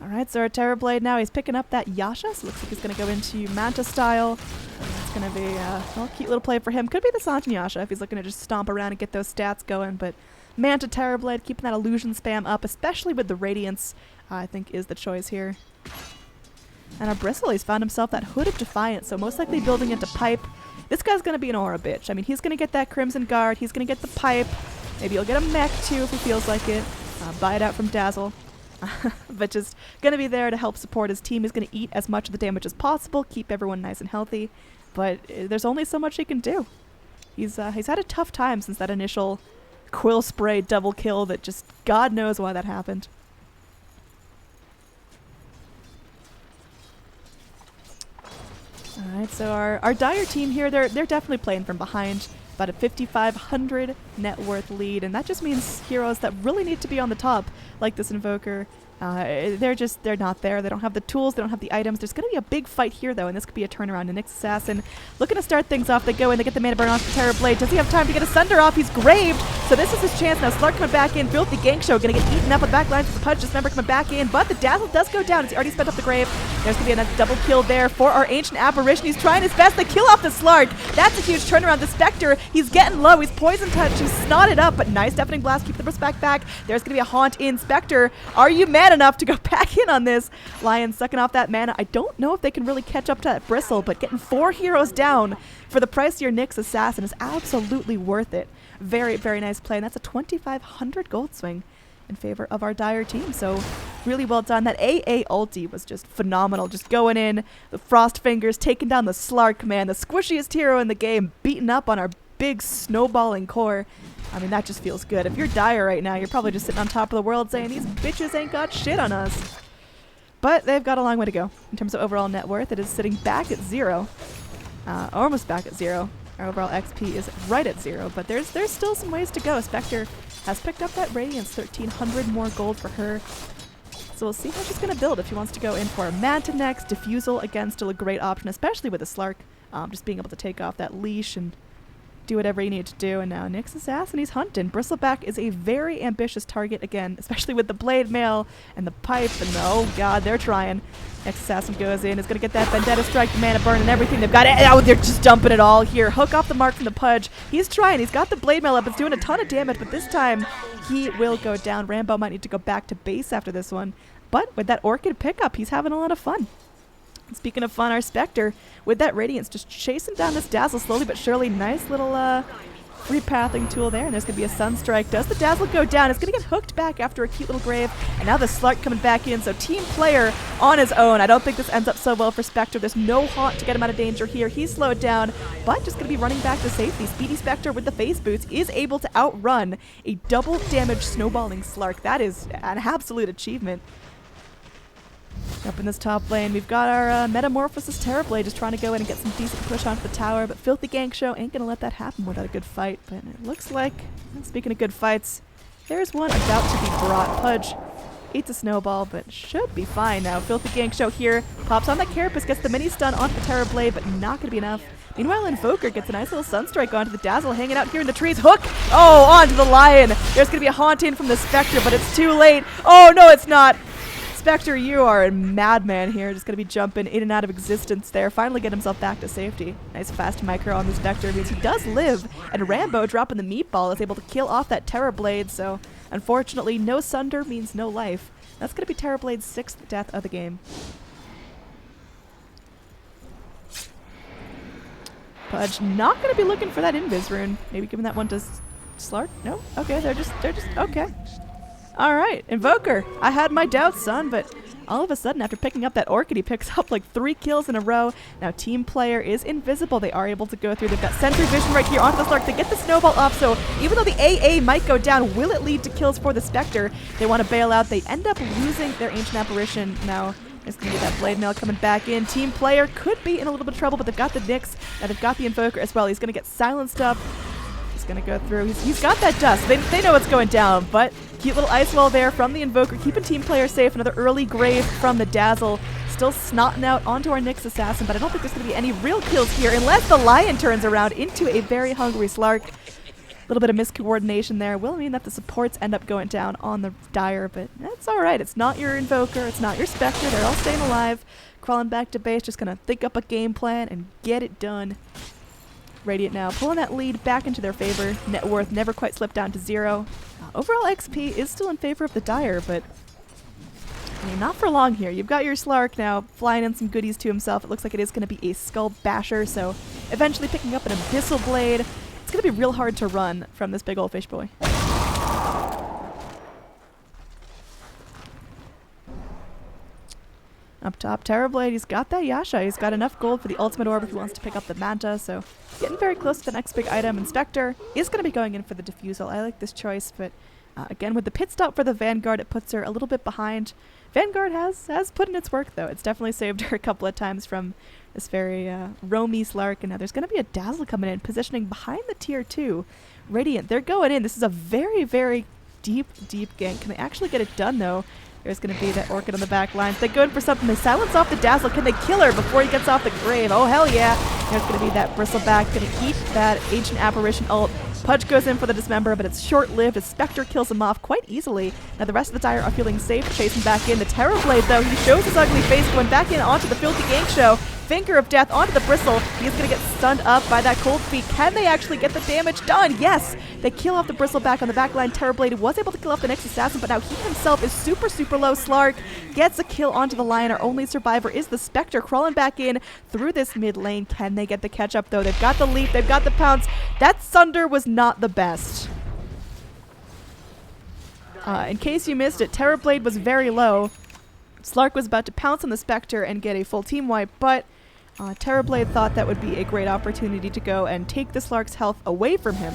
S1: Alright, so our Terrorblade now, he's picking up that Yasha, so looks like he's going to go into Manta style. It's going to be a cute little play for him. Could be the Santin Yasha if he's looking to just stomp around and get those stats going, but Manta Terrorblade, keeping that illusion spam up, especially with the Radiance, I think is the choice here. And our Bristle, he's found himself that Hood of Defiance, so most likely building into Pipe. This guy's going to be an aura bitch. I mean, he's going to get that Crimson Guard, he's going to get the Pipe, maybe he'll get a mech too if he feels like it. Buy it out from Dazzle. But just going to be there to help support his team. He's going to eat as much of the damage as possible, keep everyone nice and healthy, but there's only so much he can do. He's had a tough time since that initial Quill Spray double kill that just God knows why that happened. Alright, so our Dire team here, they're definitely playing from behind. About a 5,500 net worth lead, and that just means heroes that really need to be on the top, like this Invoker, they're not there. They don't have the tools, they don't have the items. There's going to be a big fight here, though, and this could be a turnaround. And Nyx Assassin looking to start things off. They go in, they get the mana burn off the Terrorblade. Does he have time to get a Sunder off? He's graved, so this is his chance now. Slark coming back in, Filthy Gang Show going to get eaten up with backlines with the Pudge Dismember coming back in, but the Dazzle does go down as he already spent up the Grave. There's going to be a double kill there for our Ancient Apparition. He's trying his best to kill off the Slark. That's a huge turnaround. The Spectre, he's getting low. He's Poison Touch. He's snotted up, but nice Deafening Blast. Keep the respect back. There's going to be a Haunt in. Spectre, are you mad enough to go back in on this? Lion sucking off that mana. I don't know if they can really catch up to that Bristle, but getting 4 heroes down for the price of your Nyx Assassin is absolutely worth it. Very, very nice play, and that's a 2,500 gold swing in favor of our Dire team, so really well done. That AA ulti was just phenomenal, just going in, the Frost Fingers, taking down the Slark, man, the squishiest hero in the game, beating up on our big snowballing core. I mean, that just feels good. If you're Dire right now, you're probably just sitting on top of the world saying, these bitches ain't got shit on us. But they've got a long way to go. In terms of overall net worth, it is sitting back at 0. Almost back at 0. Our overall XP is right at 0, but there's still some ways to go. Spectre has picked up that Radiance, 1,300 more gold for her. So we'll see how she's going to build if she wants to go in for a Manta next. Diffusal, again, still a great option, especially with a Slark. Just being able to take off that leash and do whatever you need to do. And now Nyx Assassin, he's hunting. Bristleback is a very ambitious target again, especially with the blade mail and the pipe. And oh god, they're trying. Nyx Assassin goes in, is going to get that Vendetta Strike, the Mana Burn, and everything. They've got it. Oh, they're just dumping it all here. Hook off the mark from the Pudge. He's trying. He's got the blade mail up. It's doing a ton of damage, but this time he will go down. Rambo might need to go back to base after this one. But with that Orchid pickup, he's having a lot of fun. Speaking of fun, our Spectre, with that Radiance, just chasing down this Dazzle slowly but surely. Nice little repathing tool there, and there's going to be a Sunstrike. Does the Dazzle go down? It's going to get hooked back after a cute little grave, and now the Slark coming back in, so team player on his own. I don't think this ends up so well for Spectre. There's no Haunt to get him out of danger here. He's slowed down, but just going to be running back to safety. Speedy Spectre with the face boots is able to outrun a double damage snowballing Slark. That is an absolute achievement. Up in this top lane, we've got our Metamorphosis Terrorblade just trying to go in and get some decent push onto the tower, but Filthy Gank Show ain't going to let that happen without a good fight. But it looks like, speaking of good fights, there's one about to be brought. Pudge eats a snowball, but should be fine now. Filthy Gank Show here, pops on that Carapace, gets the mini stun onto the Terrorblade, but not going to be enough. Meanwhile, Invoker gets a nice little Sunstrike onto the Dazzle, hanging out here in the trees. Hook! Oh, onto the Lion! There's going to be a Haunt in from the Spectre, but it's too late. Oh, no, it's not! Spectre, you are a madman here. Just going to be jumping in and out of existence there. Finally get himself back to safety. Nice fast micro on the Spectre means he does live. And Rambo dropping the meatball is able to kill off that Terrorblade. So unfortunately, no Sunder means no life. That's going to be Terrorblade's 6th death of the game. Pudge not going to be looking for that Invis rune. Maybe giving that one to Slark? No? Okay, they're just, okay. Alright, Invoker. I had my doubts, son, but all of a sudden, after picking up that Orchid, he picks up like 3 kills in a row. Now, team player is invisible. They are able to go through. They've got Sentry Vision right here onto the Slark. They get the snowball off, so even though the AA might go down, will it lead to kills for the Spectre? They want to bail out. They end up losing their Ancient Apparition. Now, there's going to be that Blade Mail coming back in. Team player could be in a little bit of trouble, but they've got the Nyx. Now, they've got the Invoker as well. He's going to get silenced up. He's going to go through. He's got that dust. They know what's going down, but cute little ice wall there from the Invoker, keeping team player safe. Another early grave from the Dazzle. Still snotting out onto our Nyx Assassin, but I don't think there's going to be any real kills here unless the Lion turns around into a very hungry Slark. A little bit of miscoordination there will mean that the supports end up going down on the Dire, but that's alright. It's not your Invoker, it's not your Spectre. They're all staying alive. Crawling back to base, just going to think up a game plan and get it done. Radiant now pulling that lead back into their favor. Net worth never quite slipped down to 0. Overall XP is still in favor of the Dire, but I mean, not for long here. You've got your Slark now flying in some goodies to himself. It looks like it is going to be a Skull Basher, so eventually picking up an Abyssal Blade. It's going to be real hard to run from this big old fish boy. Up top, Terrorblade, he's got that Yasha. He's got enough gold for the ultimate orb if he wants to pick up the Manta, so getting very close to the next big item. And Spectre is going to be going in for the Diffusal. I like this choice, but again, with the pit stop for the Vanguard, it puts her a little bit behind. Vanguard has put in its work, though. It's definitely saved her a couple of times from this very roamy Slark. And now there's going to be a Dazzle coming in, positioning behind the tier 2. Radiant, they're going in. This is a very, very deep gank. Can they actually get it done, though? There's going to be that Orchid on the back lines. They go in for something. They silence off the Dazzle. Can they kill her before he gets off the grave? Oh, hell yeah. There's going to be that Bristleback. Going to eat that Ancient Apparition ult. Pudge goes in for the Dismember, but it's short-lived as Spectre kills him off quite easily. Now the rest of the Dire are feeling safe, chasing back in. The Terrorblade, though, he shows his ugly face, going back in onto the Filthy Gank Show. Finger of Death onto the Bristle. He's going to get stunned up by that Cold Feet. Can they actually get the damage done? Yes! They kill off the Bristleback on the backline. Terrorblade was able to kill off the Nyx Assassin, but now he himself is super, super low. Slark gets a kill onto the Lion. Our only survivor is the Spectre crawling back in through this mid lane. Can they get the catch up, though? They've got the leap. They've got the pounce. That Sunder was not the best. In case you missed it, Terrorblade was very low. Slark was about to pounce on the Spectre and get a full team wipe, but Terrorblade thought that would be a great opportunity to go and take the Slark's health away from him.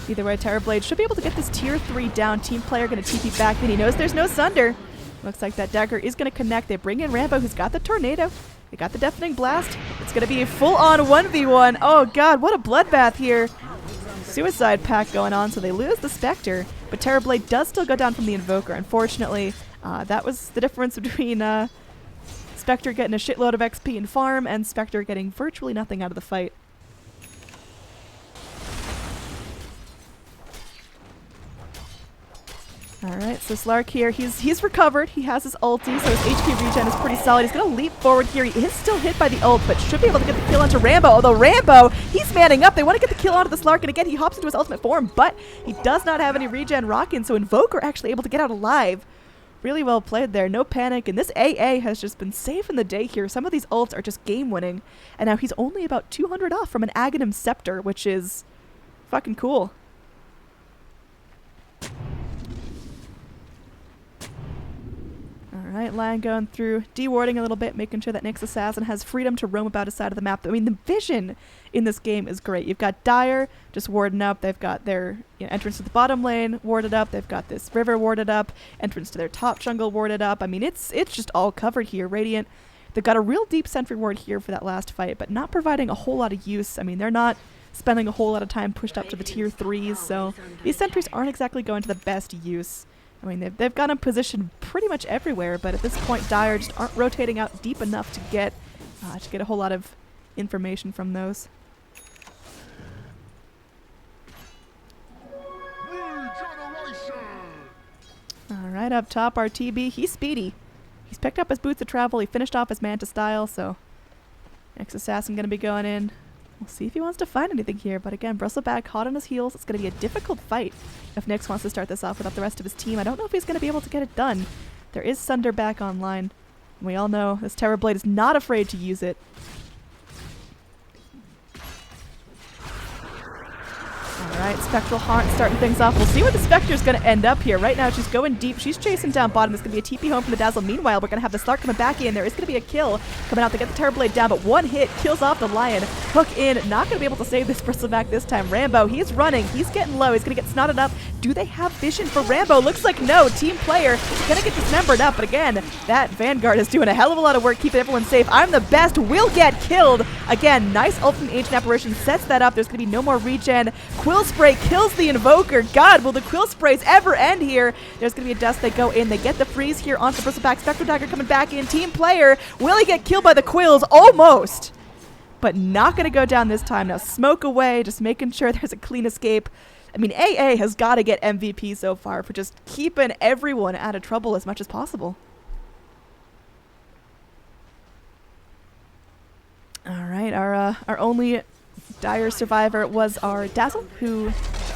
S1: Either way, Terrorblade should be able to get this tier 3 down. Team player going to TP back, and he knows there's no Sunder. Looks like that dagger is going to connect. They bring in Rambo, who's got the Tornado. They got the Deafening Blast. It's going to be a full-on 1v1. Oh, God, what a bloodbath here. Suicide pact going on, so they lose the Spectre. But Terrorblade does still go down from the Invoker. Unfortunately, that was the difference between Spectre getting a shitload of XP and farm, and Spectre getting virtually nothing out of the fight. Alright, so Slark here, he's recovered. He has his ulti, so his HP regen is pretty solid. He's going to leap forward here. He is still hit by the ult, but should be able to get the kill onto Rambo. Although Rambo, he's manning up. They want to get the kill onto the Slark, and again, he hops into his ultimate form, but he does not have any regen rocking, so Invoker actually able to get out alive. Really well played there. No panic, and this AA has just been saving the day here. Some of these ults are just game-winning, and now he's only about 200 off from an Aghanim Scepter, which is fucking cool. Alright, Lion going through, dewarding a little bit, making sure that Nyx Assassin has freedom to roam about his side of the map. I mean, the vision in this game is great. You've got Dire just warding up. They've got their entrance to the bottom lane warded up. They've got this river warded up. Entrance to their top jungle warded up. I mean, it's just all covered here. Radiant, they've got a real deep sentry ward here for that last fight, but not providing a whole lot of use. I mean, they're not spending a whole lot of time pushed up to the tier 3s, so these sentries aren't exactly going to the best use. I mean, they've got him positioned pretty much everywhere, but at this point, Dire just aren't rotating out deep enough to get a whole lot of information from those. Alright, up top, our TB, he's speedy. He's picked up his boots of travel, he finished off his Manta style, so next Assassin gonna be going in. We'll see if he wants to find anything here, but again, Bristleback hot on his heels. It's going to be a difficult fight if Nyx wants to start this off without the rest of his team. I don't know if he's going to be able to get it done. There is Sunder back online. And we all know this Terrorblade is not afraid to use it. Alright, Spectral Haunt starting things off. We'll see where the Spectre's going to end up here. Right now, she's going deep. She's chasing down bottom. There's going to be a TP home from the Dazzle. Meanwhile, we're going to have the Slark coming back in. There is going to be a kill coming out to get the Terrorblade down, but one hit kills off the Lion. Hook in. Not going to be able to save this Bristleback this time. Rambo, he's running. He's getting low. He's going to get snotted up. Do they have vision for Rambo? Looks like no. Team player going to get dismembered up, but again, that Vanguard is doing a hell of a lot of work keeping everyone safe. I'm the best. Will get killed. Again, nice ult from the Ancient Apparition. Sets that up. There's going to be no more regen. Quill Spray kills the Invoker. God, will the Quill Sprays ever end here? There's going to be a dust. They go in. They get the freeze here onto the Bristleback. Spectral Dagger coming back in. Team player. Will he get killed by the Quills? Almost. But not going to go down this time. Now smoke away. Just making sure there's a clean escape. I mean, AA has got to get MVP so far for just keeping everyone out of trouble as much as possible. All right, our only Dire survivor was our Dazzle, who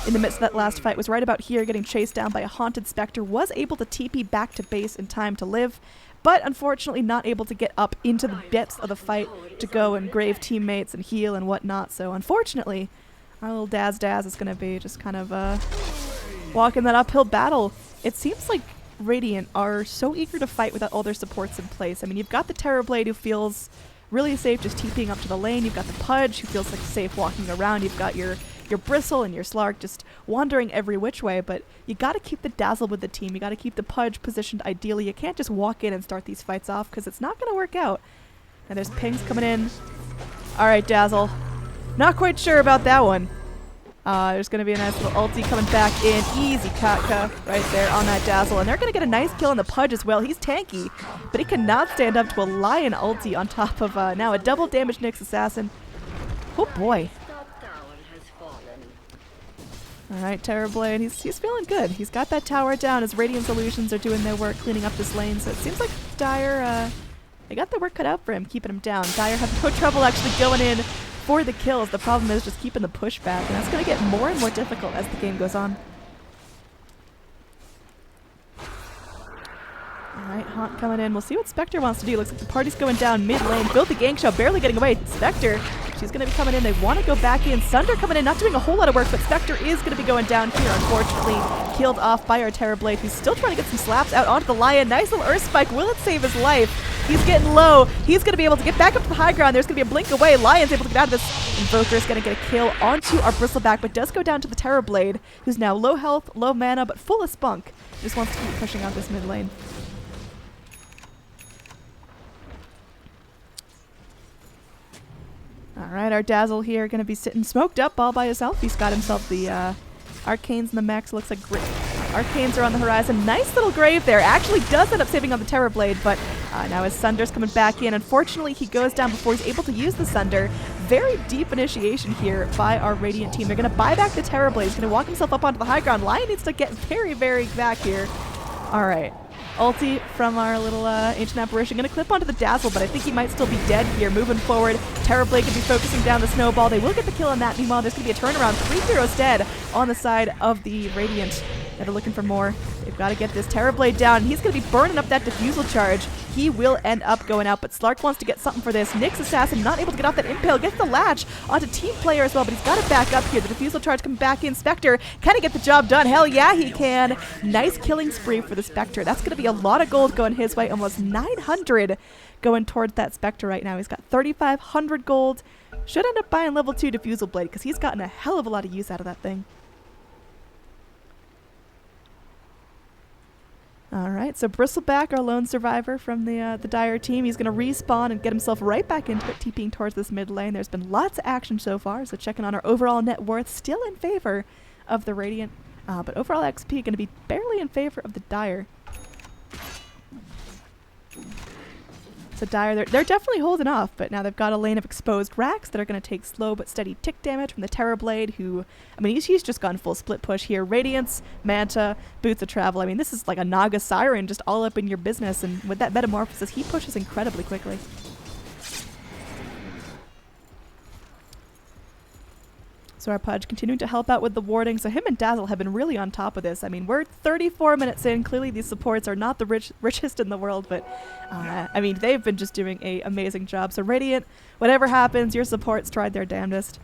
S1: in the midst of that last fight was right about here getting chased down by a Haunted Spectre, was able to TP back to base in time to live, but unfortunately not able to get up into the depths of the fight to go and grave teammates and heal and whatnot. So unfortunately, our little Daz is going to be just kind of walking that uphill battle. It seems like Radiant are so eager to fight without all their supports in place. I mean, you've got the Terrorblade who feels really safe just TPing up to the lane. You've got the Pudge who feels like safe walking around. You've got your Bristle and your Slark just wandering every which way, but you got to keep the Dazzle with the team. You got to keep the Pudge positioned ideally. You can't just walk in and start these fights off because it's not going to work out. And there's pings coming in. All right, Dazzle. Not quite sure about that one. There's going to be a nice little ulti coming back in. Easy Katka right there on that Dazzle. And they're going to get a nice kill on the Pudge as well. He's tanky, but he cannot stand up to a Lion ulti on top of now a double damage Nyx Assassin. Oh boy. Alright, Terrorblade, he's feeling good. He's got that tower down. His Radiant Solutions are doing their work cleaning up this lane. So it seems like Dire, they got their work cut out for him, keeping him down. Dire have no trouble actually going in for the kills. The problem is just keeping the push back, and that's going to get more and more difficult as the game goes on. Alright, Haunt coming in. We'll see what Spectre wants to do. Looks like the party's going down mid lane. Build the gank show, barely getting away. Spectre, she's going to be coming in. They want to go back in. Sunder coming in, not doing a whole lot of work, but Spectre is going to be going down here, unfortunately. Killed off by our Terrorblade, who's still trying to get some slaps out onto the Lion. Nice little Earth Spike. Will it save his life? He's getting low. He's going to be able to get back up to the high ground. There's going to be a blink away. Lion's able to get out of this. Invoker is going to get a kill onto our Bristleback, but does go down to the Terrorblade, who's now low health, low mana, but full of spunk. Just wants to keep pushing out this mid lane. Alright, our Dazzle here going to be sitting smoked up all by himself. He's got himself the Arcanes in the max. Looks like great. Arcanes are on the horizon. Nice little grave there. Actually does end up saving on the Terrorblade, but now his Sunder's coming back in. Unfortunately, he goes down before he's able to use the Sunder. very deep initiation here by our Radiant team. They're going to buy back the Terrorblade. He's going to walk himself up onto the high ground. Lion needs to get very, very back here. All right. Ulti from our little Ancient Apparition. Going to clip onto the Dazzle, but I think he might still be dead here. Moving forward, Terrorblade can be focusing down the Snowball. They will get the kill on that. Meanwhile, there's going to be a turnaround. 3 heroes dead on the side of the Radiant that are looking for more. They've got to get this Terrorblade down. He's going to be burning up that Diffusal charge. He will end up going out, but Slark wants to get something for this. Nyx Assassin not able to get off that Impale. Gets the latch onto Team Player as well, but he's got to back up here. The Diffusal charge coming back in. Spectre, can he get the job done? Hell yeah, he can. Nice killing spree for the Spectre. That's going to be a lot of gold going his way. Almost 900 going towards that Spectre right now. He's got 3,500 gold. Should end up buying level 2 Diffusal Blade because he's gotten a hell of a lot of use out of that thing. Alright, so Bristleback, our lone survivor from the Dire team, he's going to respawn and get himself right back into it, TPing towards this mid lane. There's been lots of action so far, so checking on our overall net worth, still in favor of the Radiant, but overall XP going to be barely in favor of the Dire. So Dire, they're definitely holding off, but now they've got a lane of exposed racks that are going to take slow but steady tick damage from the Terrorblade, who, I mean, he's just gone full split push here. Radiance, Manta, Boots of Travel. I mean, this is like a Naga Siren just all up in your business, and with that Metamorphosis, he pushes incredibly quickly. So our Pudge continuing to help out with the warding. So him and Dazzle have been really on top of this. I mean, we're 34 minutes in. Clearly these supports are not the richest in the world, but I mean, they've been just doing an amazing job. So Radiant, whatever happens, your supports tried their damnedest.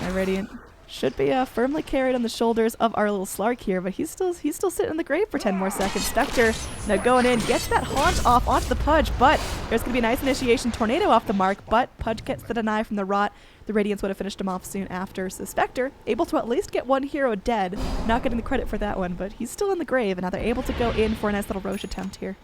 S1: And Radiant should be firmly carried on the shoulders of our little Slark here, but he's still sitting in the grave for 10 more seconds. Spectre now going in, gets that haunt off onto the Pudge, but there's going to be a nice initiation tornado off the mark, but Pudge gets the deny from the Rot. The Radiants would have finished him off soon after, so Spectre able to at least get one hero dead. Not getting the credit for that one, but he's still in the grave, and now they're able to go in for a nice little Roche attempt here.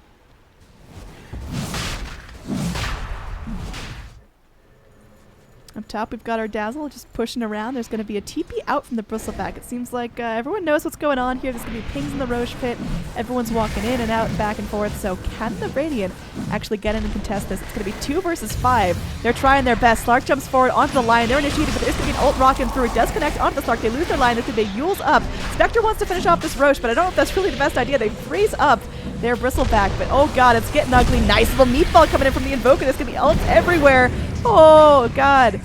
S1: Up top, we've got our Dazzle just pushing around. There's going to be a TP out from the Bristleback. It seems like everyone knows what's going on here. There's going to be pings in the Roche pit. Everyone's walking in and out and back and forth. So can the Radiant actually get in and contest this? It's going to be 2 versus 5. They're trying their best. Slark jumps forward onto the line. They're initiated, but there's going to be an ult rocking through. It does connect onto the Slark. They lose their line. There's going to be Yule's up. Spectre wants to finish off this Roche, but I don't know if that's really the best idea. They freeze up their Bristleback, but oh god, it's getting ugly. Nice little meatball coming in from the Invoker. There's going to be ults everywhere. Oh god.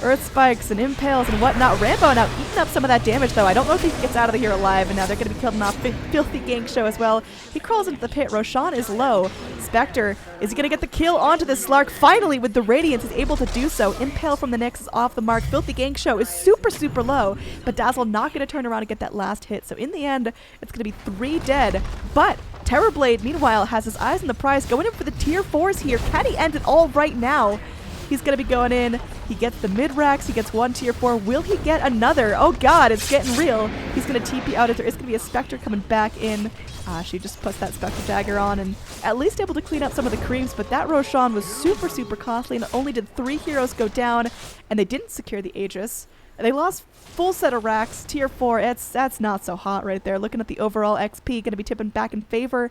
S1: Earth Spikes and Impales and whatnot. Rambo now eating up some of that damage, though. I don't know if he gets out of here alive, and now they're going to be killing off Filthy Gank Show as well. He crawls into the pit. Roshan is low. Spectre, is he going to get the kill onto this Slark? Finally, with the Radiance, he's able to do so. Impale from the Nyx is off the mark. Filthy Gank Show is super, super low, but Dazzle not going to turn around and get that last hit. So in the end, it's going to be 3 dead, but Terrorblade, meanwhile, has his eyes on the prize, going in for the tier 4s here. Can he end it all right now? He's going to be going in. He gets the mid-racks. He gets 1 tier 4. Will he get another? Oh, God, it's getting real. He's going to TP out. There is going to be a Spectre coming back in. She just puts that Spectre dagger on and at least able to clean up some of the creeps, but that Roshan was super, super costly. Not only did 3 heroes go down, and they didn't secure the Aegis, they lost full set of racks, tier 4. That's not so hot right there. Looking at the overall XP, going to be tipping back in favor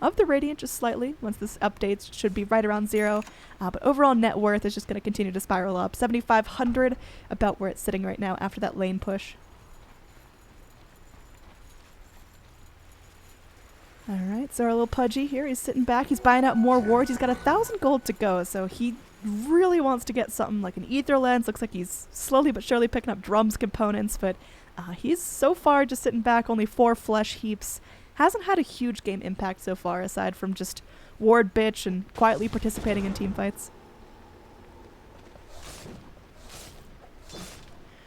S1: of the Radiant just slightly. Once this updates, should be right around 0. But overall net worth is just going to continue to spiral up. 7,500, about where it's sitting right now after that lane push. Alright, so our little Pudgy here, he's sitting back. He's buying out more wards. He's got 1,000 gold to go, so he really wants to get something like an Ether Lens. Looks like he's slowly but surely picking up drums components, but he's so far just sitting back, only 4 flesh heaps. Hasn't had a huge game impact so far, aside from just ward bitch and quietly participating in team fights.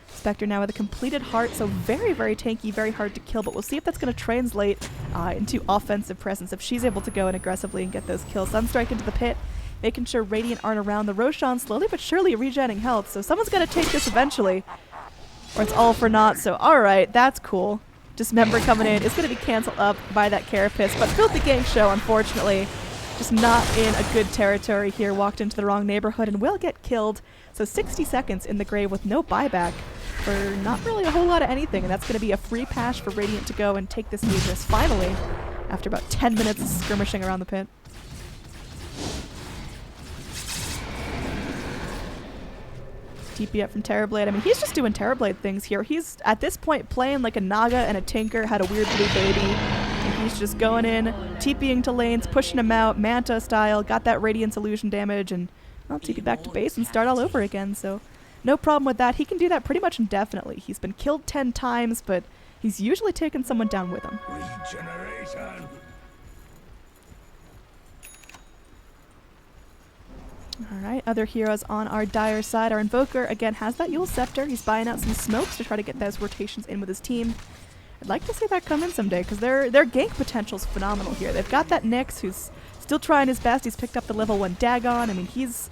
S1: Spectre now with a completed heart, so very, very tanky, very hard to kill, but we'll see if that's going to translate into offensive presence, if she's able to go in aggressively and get those kills. Sunstrike into the pit, making sure Radiant aren't around. The Roshan slowly but surely regenerating health, so someone's going to take this eventually, or it's all for naught, so alright, that's cool. Dismember coming in. It's going to be canceled up by that Carapace, but Filthy Gank Show, unfortunately, just not in a good territory here. Walked into the wrong neighborhood and will get killed. So 60 seconds in the grave with no buyback for not really a whole lot of anything, and that's going to be a free pass for Radiant to go and take this Aegis finally, after about 10 minutes of skirmishing around the pit. TP up from Terrorblade. I mean, he's just doing Terrorblade things here. He's, at this point, playing like a Naga and a Tinker had a weird blue baby. And he's just going in, TPing to lanes, pushing him out, Manta style, got that Radiance illusion damage, and I'll TP back to base and start all over again. So no problem with that. He can do that pretty much indefinitely. He's been killed 10 times, but he's usually taken someone down with him.
S2: Regeneration.
S1: Alright, other heroes on our Dire side. Our Invoker, again, has that Yule Scepter. He's buying out some smokes to try to get those rotations in with his team. I'd like to see that come in someday, because their gank potential is phenomenal here. They've got that Nyx, who's still trying his best. He's picked up the level 1 Dagon. I mean, he's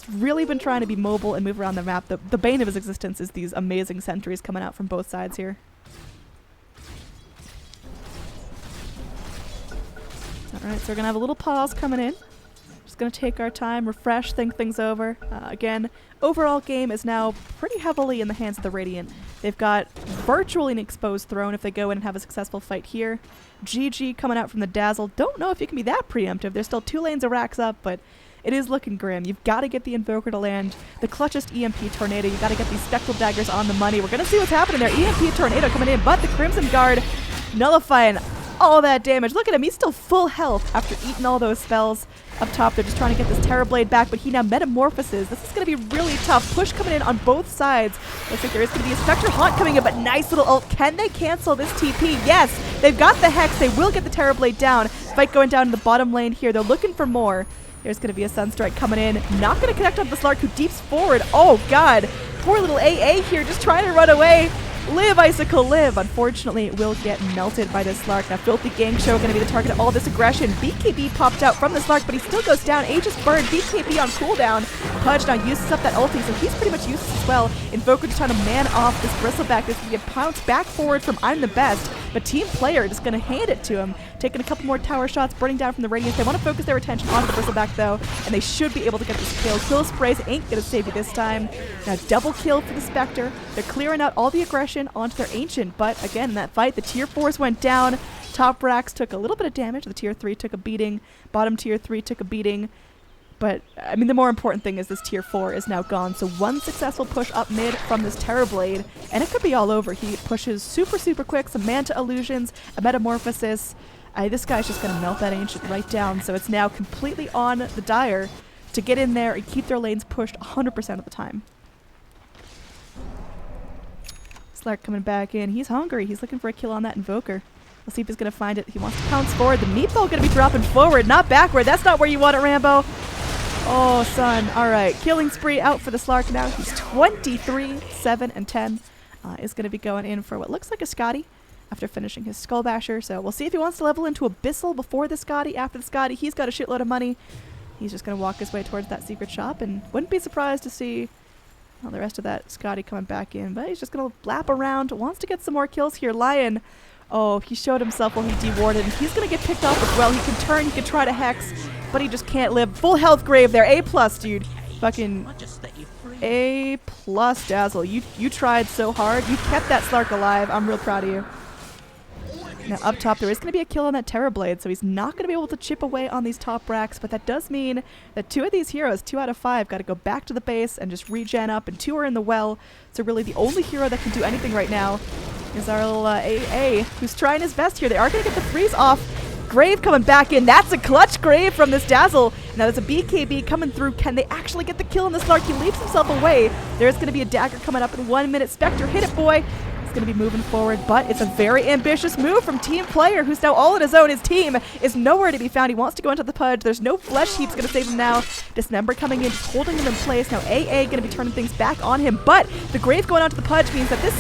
S1: really been trying to be mobile and move around the map. The bane of his existence is these amazing sentries coming out from both sides here. Alright, so we're going to have a little pause coming in. Going to take our time, refresh, think things over. Again, overall game is now pretty heavily in the hands of the Radiant. They've got virtually an exposed throne if they go in and have a successful fight here. GG coming out from the Dazzle. Don't know if you can be that preemptive. There's still 2 lanes of racks up, but it is looking grim. You've got to get the Invoker to land. The clutchest EMP Tornado. You've got to get these Spectral Daggers on the money. We're going to see what's happening there. EMP Tornado coming in, but the Crimson Guard nullifying all that damage. Look at him. He's still full health after eating all those spells. Up top, they're just trying to get this Terrorblade back, but he now metamorphoses. This is going to be really tough. Push coming in on both sides. Looks like there is going to be a Spectre Haunt coming in, but nice little ult. Can they cancel this TP? Yes! They've got the Hex. They will get the Terrorblade down. Fight going down in the bottom lane here. They're looking for more. There's going to be a Sunstrike coming in. Not going to connect on the Slark, who deeps forward. Oh, God. Poor little AA here, just trying to run away. Live, Icicle, live! Unfortunately, it will get melted by this Slark. Now, Filthy Gang Show going to be the target of all this aggression. BKB popped out from the Slark, but he still goes down. Aegis burned. BKB on cooldown. Pudge now uses up that ulti, so he's pretty much useless as well. Invoker just trying to man off this Bristleback. This will be a pounce back forward from I'm the Best, but Team Player just going to hand it to him. Taking a couple more tower shots, burning down from the Radiance. They want to focus their attention on the Bristleback, though, and they should be able to get this kill. Kill sprays ain't going to save you this time. Now, double kill for the Spectre. They're clearing out all the aggression onto their Ancient, but again, in that fight, the tier 4s went down. Top racks took a little bit of damage. The tier 3 took a beating. Bottom tier 3 took a beating. But, I mean, the more important thing is this tier 4 is now gone. So one successful push up mid from this Terrorblade, and it could be all over. He pushes super, super quick. Some Manta illusions, a Metamorphosis. This guy's just going to melt that Ancient right down. So it's now completely on the Dire to get in there and keep their lanes pushed 100% of the time. Slark coming back in. He's hungry. He's looking for a kill on that Invoker. We'll see if he's going to find it. He wants to pounce forward. The Meatball going to be dropping forward, not backward. That's not where you want it, Rambo. Oh, son. All right. Killing spree out for the Slark now. He's 23, 7, and 10. Is going to be going in for what looks like a Scotty after finishing his Skull Basher. So we'll see if he wants to level into Abyssal before the Scotty. After the Scotty, he's got a shitload of money. He's just going to walk his way towards that secret shop, and wouldn't be surprised to see the rest of that Scotty coming back in, but he's just going to lap around. Wants to get some more kills here. Lion, oh, he showed himself while he dewarded, and he's going to get picked off as well. He can turn, he can try to Hex, but he just can't live. Full health Grave there. A+, dude. Fucking A+, Dazzle. You tried so hard. You kept that Slark alive. I'm real proud of you. Now up top, there is going to be a kill on that Terrorblade, so he's not going to be able to chip away on these top racks, but that does mean that 2 of these heroes, 2 out of 5, got to go back to the base and just regen up, and 2 are in the well, so really the only hero that can do anything right now is our little AA, who's trying his best here. They are going to get the freeze off. Grave coming back in. That's a clutch Grave from this Dazzle. Now there's a BKB coming through. Can they actually get the kill on the Slark? He leaps himself away. There's going to be a dagger coming up in 1 minute. Spectre, hit it, boy. Going to be moving forward, but it's a very ambitious move from Team Player, who's now all on his own. His team is nowhere to be found. He wants to go into the Pudge. There's no flesh heaps going to save him now. Dismember coming in, just holding him in place. Now AA going to be turning things back on him, but the Grave going onto the Pudge means that this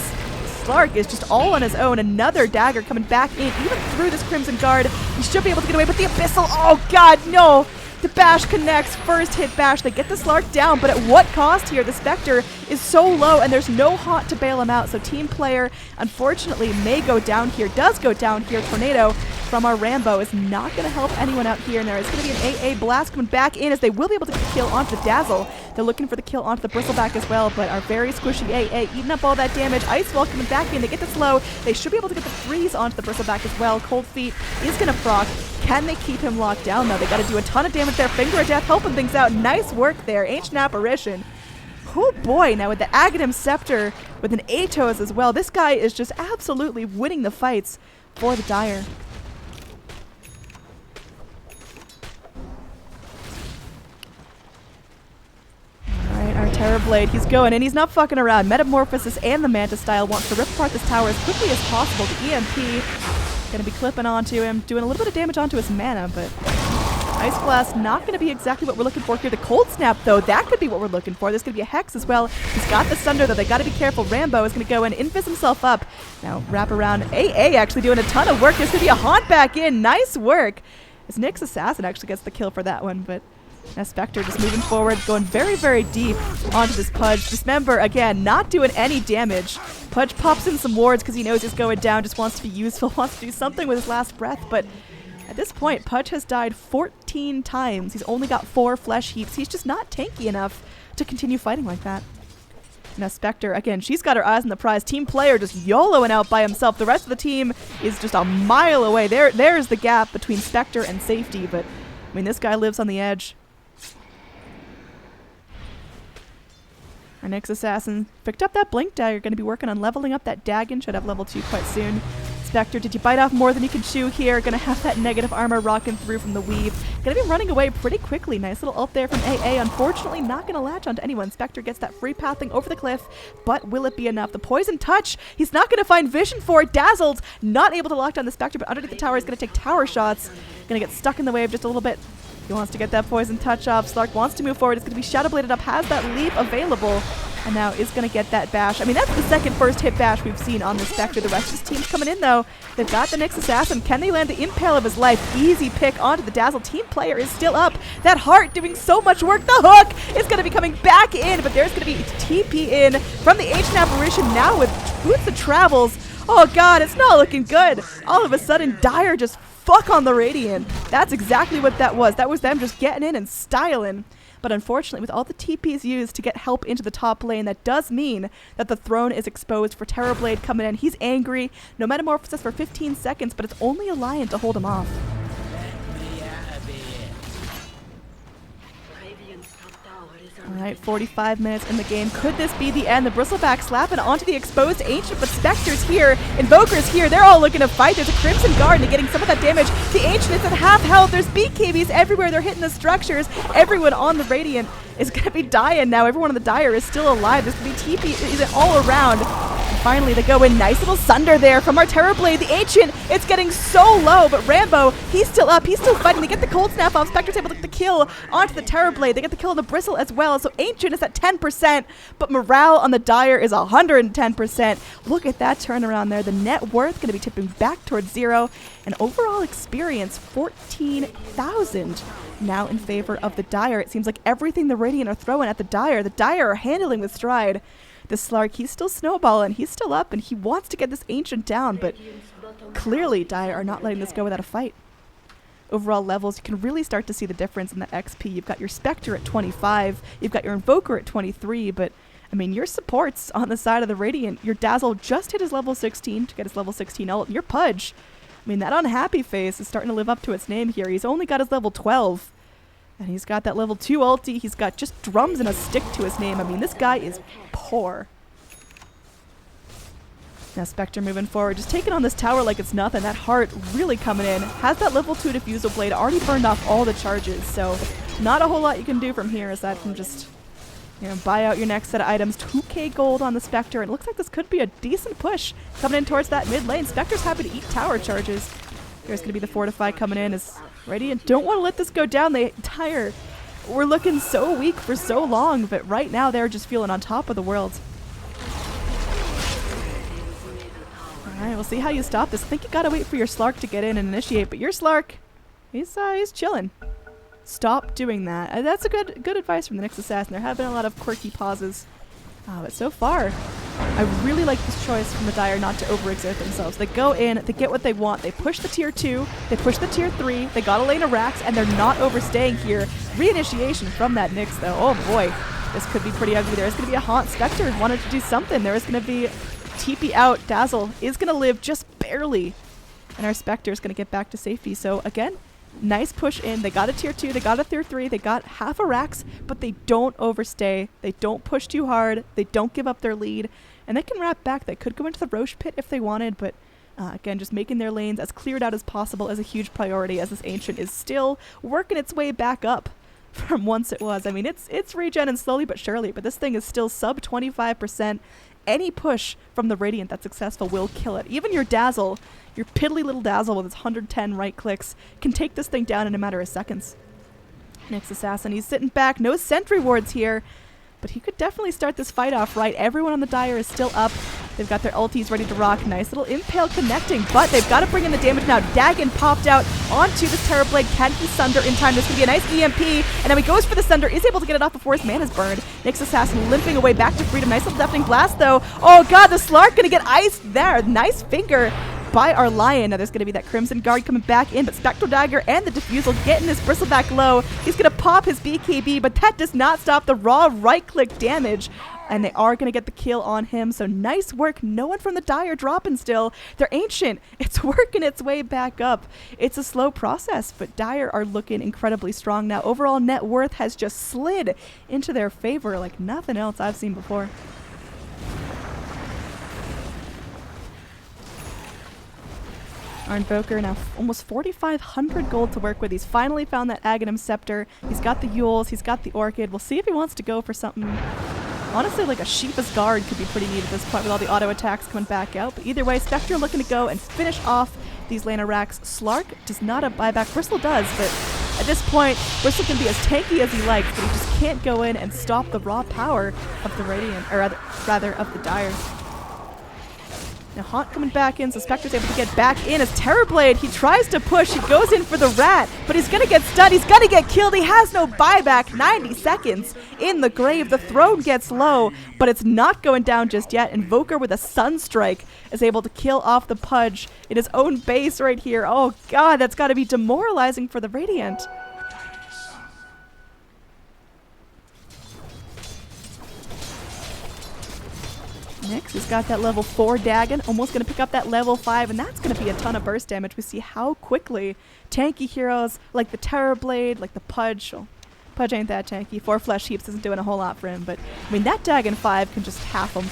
S1: Slark is just all on his own. Another dagger coming back in, even through this Crimson Guard. He should be able to get away, but the Abyssal, oh god, no! The bash connects. First hit bash. They get the Slark down, but at what cost here? The Spectre is so low, and there's no haunt to bail him out. So Team Player, unfortunately, may go down here. Does go down here. Tornado from our Rambo is not going to help anyone out here. And there is going to be an AA blast coming back in, as they will be able to get the kill onto the Dazzle. They're looking for the kill onto the Bristleback as well, but our very squishy AA eating up all that damage. Ice Wall coming back in. They get the slow. They should be able to get the freeze onto the Bristleback as well. Cold Feet is going to proc. Can they keep him locked down, though? They got to do a ton of damage there. Finger of Death helping things out. Nice work there. Ancient Apparition. Oh boy, now with the Aghanim Scepter, with an Atos as well, this guy is just absolutely winning the fights for the Dire. Alright, our Terrorblade, he's going, and he's not fucking around. Metamorphosis and the Manta style wants to rip apart this tower as quickly as possible. The EMP gonna be clipping onto him, doing a little bit of damage onto his mana, but Ice Blast not going to be exactly what we're looking for here. The Cold Snap, though, that could be what we're looking for. There's going to be a Hex as well. He's got the Sunder, though. They got to be careful. Rambo is going to go in, invis himself up. Now, wrap around. AA actually doing a ton of work. There's going to be a Haunt back in. Nice work. As Nyx Assassin actually gets the kill for that one, but now Spectre just moving forward, going very, very deep onto this Pudge. Dismember, again, not doing any damage. Pudge pops in some wards because he knows he's going down, just wants to be useful, wants to do something with his last breath, but at this point, Pudge has died 14 times. He's only got 4 flesh heaps. He's just not tanky enough to continue fighting like that. Now Spectre, again, she's got her eyes on the prize. Team player just YOLOing out by himself. The rest of the team is just a mile away. There's the gap between Spectre and safety, but I mean, this guy lives on the edge. Our Nyx Assassin picked up that Blink Dagger, going to be working on leveling up that Dagon. Should have level 2 quite soon. Spectre, did you bite off more than you can chew here? Gonna have that negative armor rocking through from the weave. Gonna be running away pretty quickly. Nice little ult there from AA. Unfortunately, not gonna latch onto anyone. Spectre gets that free pathing over the cliff, but will it be enough? The Poison Touch, he's not gonna find vision for it. Dazzled, not able to lock down the Spectre, but underneath the tower, he's gonna take tower shots. Gonna get stuck in the wave just a little bit. He wants to get that Poison Touch off. Slark wants to move forward. It's gonna be Shadow Bladed up, has that leap available. And now is going to get that bash. I mean, that's the second first hit bash we've seen on this Spectre. The rest of his team's coming in, though. They've got the Nyx Assassin. Can they land the Impale of his life? Easy pick onto the Dazzle. Team player is still up. That Heart doing so much work. The hook is going to be coming back in, but there's going to be TP in from the Ancient Apparition now with Boots of Travels. Oh, God, it's not looking good. All of a sudden, Dire just fuck on the Radiant. That's exactly what that was. That was them just getting in and styling. But unfortunately, with all the TPs used to get help into the top lane, that does mean that the throne is exposed for Terrorblade coming in. He's angry. No Metamorphosis for 15 seconds, but it's only a Lion to hold him off. Alright, 45 minutes in the game. Could this be the end? The Bristleback slapping onto the exposed Ancient, but Spectre's here, Invoker's here. They're all looking to fight. There's a Crimson Guard and they're getting some of that damage. The Ancient is at half health. There's BKBs everywhere. They're hitting the structures. Everyone on the Radiant is going to be dying now. Everyone on the Dire is still alive. There's going to be TP all around. And finally, they go in. Nice little Sunder there from our Terrorblade. The Ancient, it's getting so low, but Rambo, he's still up. He's still fighting. They get the Cold Snap off. Spectre's able to get the kill onto the Terrorblade. They get the kill on the Bristle as well. So Ancient is at 10%, but morale on the Dire is 110%. Look at that turnaround there. The net worth going to be tipping back towards 0. And overall experience, 14,000 now in favor of the Dire. It seems like everything the Radiant are throwing at the Dire are handling with stride. The Slark, he's still snowballing. He's still up, and he wants to get this Ancient down, but clearly Dire are not letting this go without a fight. Overall levels, you can really start to see the difference in the XP. You've got your Spectre at 25, you've got your Invoker at 23, but I mean, your supports on the side of the Radiant, your Dazzle just hit his level 16 to get his level 16 ult, and your Pudge, I mean, that unhappy face is starting to live up to its name here. He's only got his level 12, and he's got that level 2 ulti. He's got just drums and a stick to his name. I mean, this guy is poor. Now Spectre moving forward, just taking on this tower like it's nothing. That Heart really coming in. Has that level 2 Diffusal Blade, already burned off all the charges, so not a whole lot you can do from here aside from just, you know, buy out your next set of items. 2k gold on the Spectre, and it looks like this could be a decent push coming in towards that mid lane. Spectre's happy to eat tower charges. There's going to be the Fortify coming in as Radiant don't want to let this go down. They Dire were looking so weak for so long, but right now they're just feeling on top of the world. Alright, we'll see how you stop this. I think you gotta wait for your Slark to get in and initiate, but your Slark, he's chilling. Stop doing that. That's a good advice from the Nyx Assassin. There have been a lot of quirky pauses. But so far, I really like this choice from the Dire not to overexert themselves. They go in, they get what they want, they push the tier 2, they push the tier 3, they got a lane of racks, and they're not overstaying here. Reinitiation from that Nyx though. Oh boy, this could be pretty ugly. There's going to be a Haunt. Spectre wanted to do something. There is going to be TP out. Dazzle is going to live just barely. And our Spectre is going to get back to safety. So again, Nice push in. They got a tier 2. They got a tier 3. They got half a Rax, but they don't overstay. They don't push too hard. They don't give up their lead. And they can wrap back. They could go into the Roche pit if they wanted, but again, just making their lanes as cleared out as possible is a huge priority, as this Ancient is still working its way back up from once it was. I mean, it's regening slowly but surely, but this thing is still sub 25%. Any push from the Radiant that's successful will kill it. Even your Dazzle, your piddly little Dazzle with its 110 right clicks, can take this thing down in a matter of seconds. Next Assassin, he's sitting back. No sentry wards here, but he could definitely start this fight off right. Everyone on the Dire is still up. They've got their ultis ready to rock. Nice little Impale connecting, but they've got to bring in the damage now. Dagon popped out onto this Terrorblade. Can he Sunder in time? This could be a nice EMP, and now he goes for the Sunder, is able to get it off before his mana's burned. Nyx Assassin limping away back to freedom. Nice little Deafening Blast, though. Oh god, the Slark gonna get iced there. Nice finger by our Lion. Now there's going to be that Crimson Guard coming back in, but Spectral Dagger and the Diffusal getting his Bristleback low. He's going to pop his BKB, but that does not stop the raw right-click damage. And they are going to get the kill on him, so nice work. No one from the Dire dropping still. They're Ancient. It's working its way back up. It's a slow process, but Dire are looking incredibly strong now. Overall net worth has just slid into their favor like nothing else I've seen before. Our Invoker now almost 4,500 gold to work with. He's finally found that Aghanim Scepter. He's got the Yules. He's got the Orchid. We'll see if he wants to go for something. Honestly, like a Sheepa's Guard could be pretty neat at this point with all the auto attacks coming back out. But either way, Spectre looking to go and finish off these Lana Racks. Slark does not have buyback. Bristle does, but at this point, Bristle can be as tanky as he likes, but he just can't go in and stop the raw power of the Radiant, or rather of the Dire. Now Haunt coming back in, so Spectre's able to get back in as Terrorblade. He tries to push, he goes in for the Rat, but he's gonna get stunned, he's gonna get killed, he has no buyback. 90 seconds in the grave, the throne gets low, but it's not going down just yet. Invoker with a Sunstrike is able to kill off the Pudge in his own base right here. Oh god, that's gotta be demoralizing for the Radiant. Nyx has got that level 4 Dagon, almost going to pick up that level 5, and that's going to be a ton of burst damage. We see how quickly tanky heroes like the Terrorblade, like the Pudge, well, Pudge ain't that tanky, 4 Flesh Heaps isn't doing a whole lot for him, but I mean that Dagon 5 can just half him.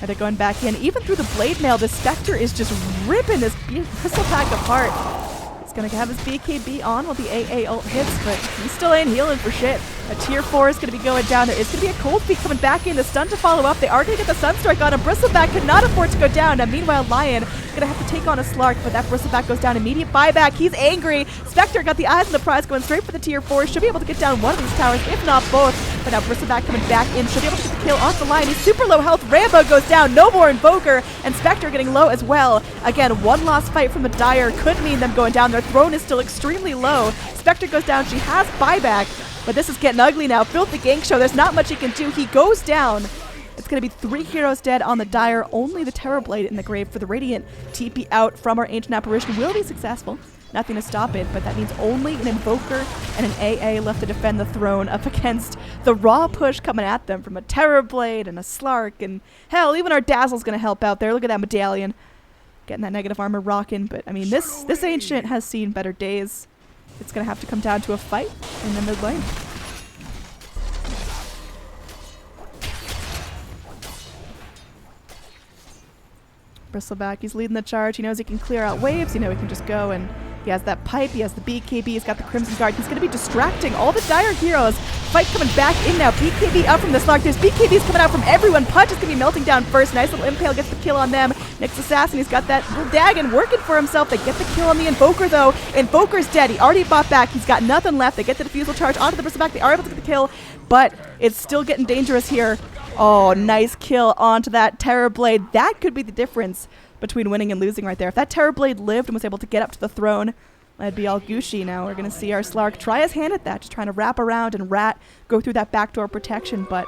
S1: And they're going back in. Even through the Blade Mail, this Spectre is just ripping this Crystal Pack apart. He's going to have his BKB on while the AA ult hits, but he still ain't healing for shit. A tier 4 is going to be going down. There is going to be a Cold Feet coming back in. The stun to follow up. They are going to get the Sunstrike on him. Bristleback cannot afford to go down. Now, meanwhile, Lion going to have to take on a Slark, but that Bristleback goes down. Immediate buyback. He's angry. Spectre got the eyes on the prize, going straight for the tier 4. Should be able to get down one of these towers, if not both. But now Bristleback coming back in. Should be able to get the kill off the Lion. He's super low health. Rambo goes down. No more Invoker. And Spectre getting low as well. Again, one lost fight from the Dire could mean them going down. Their throne is still extremely low. Spectre goes down. She has buyback. But this is getting ugly now. Filthy Gank Show. There's not much he can do. He goes down. It's going to be 3 heroes dead on the Dire. Only the Terrorblade in the grave for the Radiant. TP out from our Ancient Apparition will be successful. Nothing to stop it, but that means only an Invoker and an AA left to defend the throne up against the raw push coming at them from a Terrorblade and a Slark. And hell, even our Dazzle's going to help out there. Look at that Medallion. Getting that negative armor rocking. But I mean, this Ancient has seen better days. It's going to have to come down to a fight in the mid lane. Bristleback, he's leading the charge. He knows he can clear out waves. He can just go, and he has that pipe. He has the BKB. He's got the Crimson Guard. He's going to be distracting all the Dire heroes. Fight coming back in now. BKB up from the Slark. There's BKBs coming out from everyone. Pudge is going to be melting down first. Nice little Impale gets the kill on them. Nyx Assassin, he's got that little Dagon working for himself. They get the kill on the Invoker, though. Invoker's dead. He already bought back. He's got nothing left. They get the Diffusal charge onto the Bristleback. They are able to get the kill, but it's still getting dangerous here. Oh, nice kill onto that Terrorblade. That could be the difference between winning and losing right there. If that Terrorblade lived and was able to get up to the throne, that'd be all Gucci. Now we're going to see our Slark try his hand at that, just trying to wrap around and rat, go through that backdoor protection, but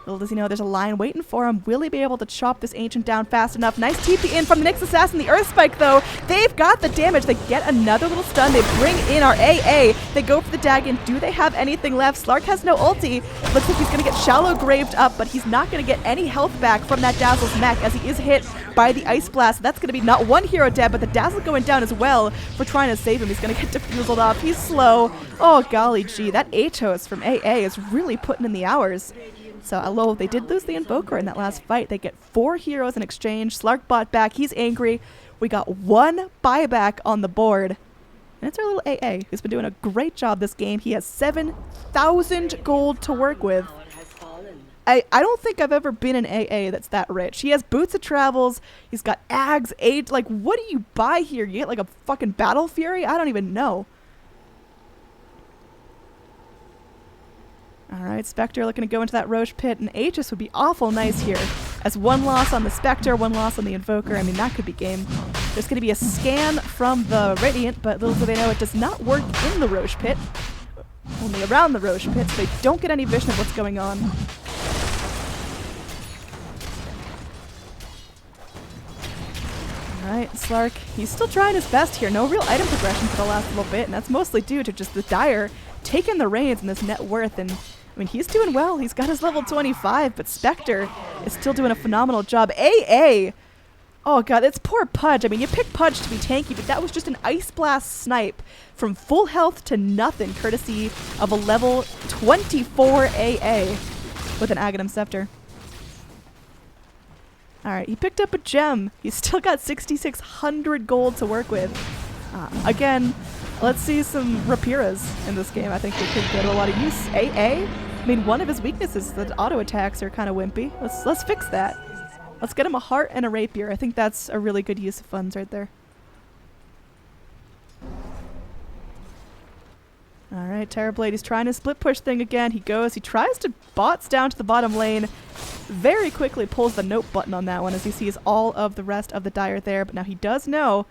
S1: Little does he know there's a lion waiting for him. Will he be able to chop this Ancient down fast enough? Nice TP in from the Nyx Assassin. The Earth Spike, though. They've got the damage. They get another little stun. They bring in our AA. They go for the Dagon. Do they have anything left? Slark has no ulti. Looks like he's going to get shallow graved up, but he's not going to get any health back from that Dazzle's mech as he is hit by the Ice Blast. That's going to be not one hero dead, but the Dazzle going down as well for trying to save him. He's going to get diffused off. He's slow. Oh, golly gee. That Atos from AA is really putting in the hours. So, although they did lose the Invoker in that last fight, they get 4 heroes in exchange. Slark bought back. He's angry. We got 1 buyback on the board. And it's our little AA, who's been doing a great job this game. He has 7,000 gold to work with. I don't think I've ever been an AA that's that rich. He has Boots of Travels. He's got Ags, Age. Like, what do you buy here? You get like a fucking Battle Fury? I don't even know. Alright, Spectre looking to go into that Roche pit, and Aegis would be awful nice here. As 1 loss on the Spectre, 1 loss on the Invoker. I mean, that could be game. There's going to be a scan from the Radiant, but little do they know it does not work in the Roche pit. Only around the Roche pit, so they don't get any vision of what's going on. Alright, Slark, he's still trying his best here. No real item progression for the last little bit, and that's mostly due to just the Dire taking the reins in this net worth. And I mean, he's doing well. He's got his level 25, but Spectre is still doing a phenomenal job. AA! Oh god, it's poor Pudge. I mean, you pick Pudge to be tanky, but that was just an Ice Blast snipe from full health to nothing, courtesy of a level 24 AA with an Aghanim Scepter. Alright, he picked up a gem. He's still got 6,600 gold to work with. Again, let's see some Rapiras in this game. I think they could go to a lot of use. AA? I mean, one of his weaknesses is that auto attacks are kind of wimpy. Let's fix that. Let's get him a heart and a rapier. I think that's a really good use of funds right there. Alright, Terrorblade, he's trying to split push thing again. He goes, he tries to bots down to the bottom lane. Very quickly pulls the nope button on that one as he sees all of the rest of the Dire there. But now he does know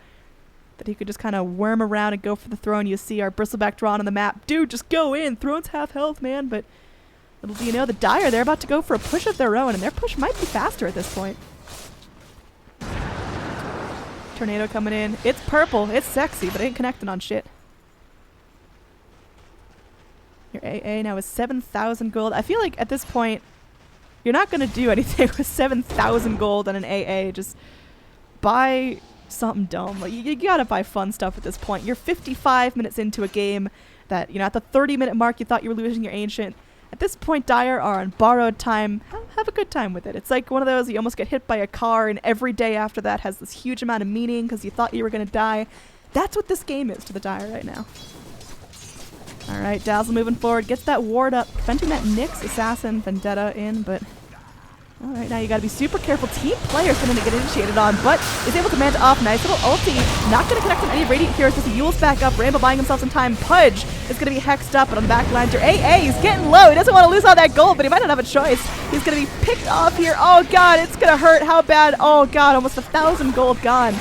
S1: that he could just kind of worm around and go for the throne. You see our Bristleback drawn on the map. Dude, just go in. Throne's half health, man. But little do you know, the Dire, they're about to go for a push of their own, and their push might be faster at this point. Tornado coming in. It's purple. It's sexy, but it ain't connecting on shit. Your AA now is 7,000 gold. I feel like at this point, you're not going to do anything with 7,000 gold on an AA. Just buy something dumb. Like, you gotta buy fun stuff at this point. You're 55 minutes into a game that, you know, at the 30-minute mark you thought you were losing your Ancient. At this point, Dire are on borrowed time. Have a good time with it. It's like one of those you almost get hit by a car, and every day after that has this huge amount of meaning because you thought you were going to die. That's what this game is to the Dire right now. Alright, Dazzle moving forward. Gets that ward up, preventing that Nyx Assassin Vendetta in, but alright, now you gotta be super careful. Team player's gonna get initiated on, but is able to command off. Nice little ulti. Not gonna connect on any Radiant heroes as he Yules back up. Rambo buying himself some time. Pudge is gonna be hexed up, but on the back lines your AA, he's getting low. He doesn't want to lose all that gold, but he might not have a choice. He's gonna be picked off here. Oh god, it's gonna hurt. How bad? Oh god, almost 1,000 gold gone.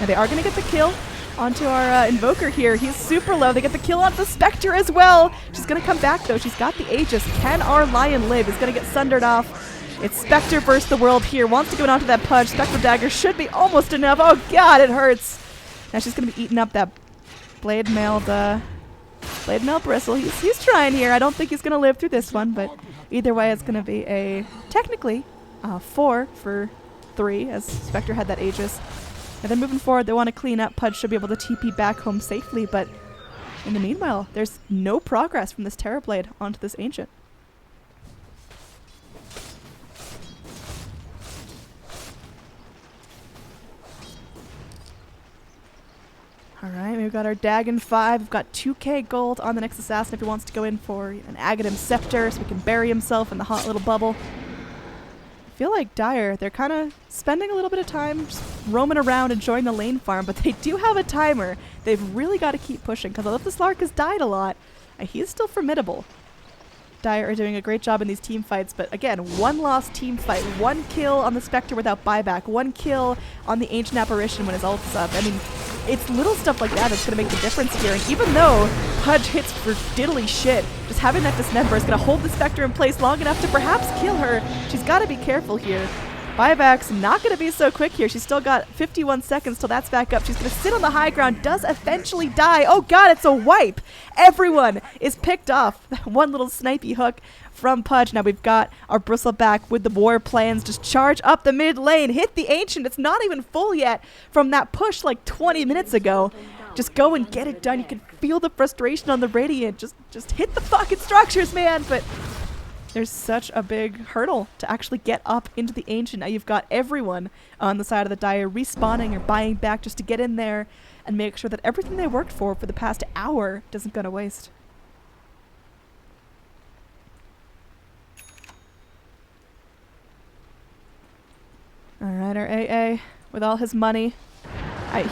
S1: Now they are gonna get the kill onto our Invoker here. He's super low. They get the kill onto the Spectre as well. She's gonna come back though. She's got the Aegis. Can our Lion live? He's gonna get sundered off. It's Spectre versus the world here. Wants to go onto that Pudge. Spectre Dagger should be almost enough. Oh god, it hurts. Now she's gonna be eating up that Blade Mail Bristle. He's trying here. I don't think he's gonna live through this one, but either way it's gonna be a technically 4 for 3 as Spectre had that Aegis. And then moving forward, they want to clean up. Pudge should be able to TP back home safely, but in the meanwhile, there's no progress from this Terrorblade onto this Ancient. Alright, we've got our Dagon 5. We've got 2k gold on the next assassin if he wants to go in for an Aghanim Scepter so he can bury himself in the hot little bubble. I feel like Dire, they're kind of spending a little bit of time just roaming around enjoying the lane farm, but they do have a timer. They've really got to keep pushing because although the Slark has died a lot, he's still formidable. Dire are doing a great job in these team fights, but again, 1 lost team fight, 1 kill on the Spectre without buyback, 1 kill on the Ancient Apparition when his ult's up. I mean, it's little stuff like that that's going to make the difference here. And even though Pudge hits for diddly shit, just having that dismember is going to hold the Spectre in place long enough to perhaps kill her. She's got to be careful here. Buyback's not going to be so quick here. She's still got 51 seconds till that's back up. She's going to sit on the high ground, does eventually die. Oh god, it's a wipe. Everyone is picked off. One little snipey hook from Pudge. Now we've got our Bristleback with the war plans. Just charge up the mid lane, hit the Ancient. It's not even full yet from that push like 20 minutes ago. Just go and get it done. You can feel the frustration on the Radiant. Just hit the fucking structures, man. But there's such a big hurdle to actually get up into the Ancient. Now you've got everyone on the side of the Dire respawning or buying back just to get in there and make sure that everything they worked for the past hour doesn't go to waste. Alright, our AA with all his money.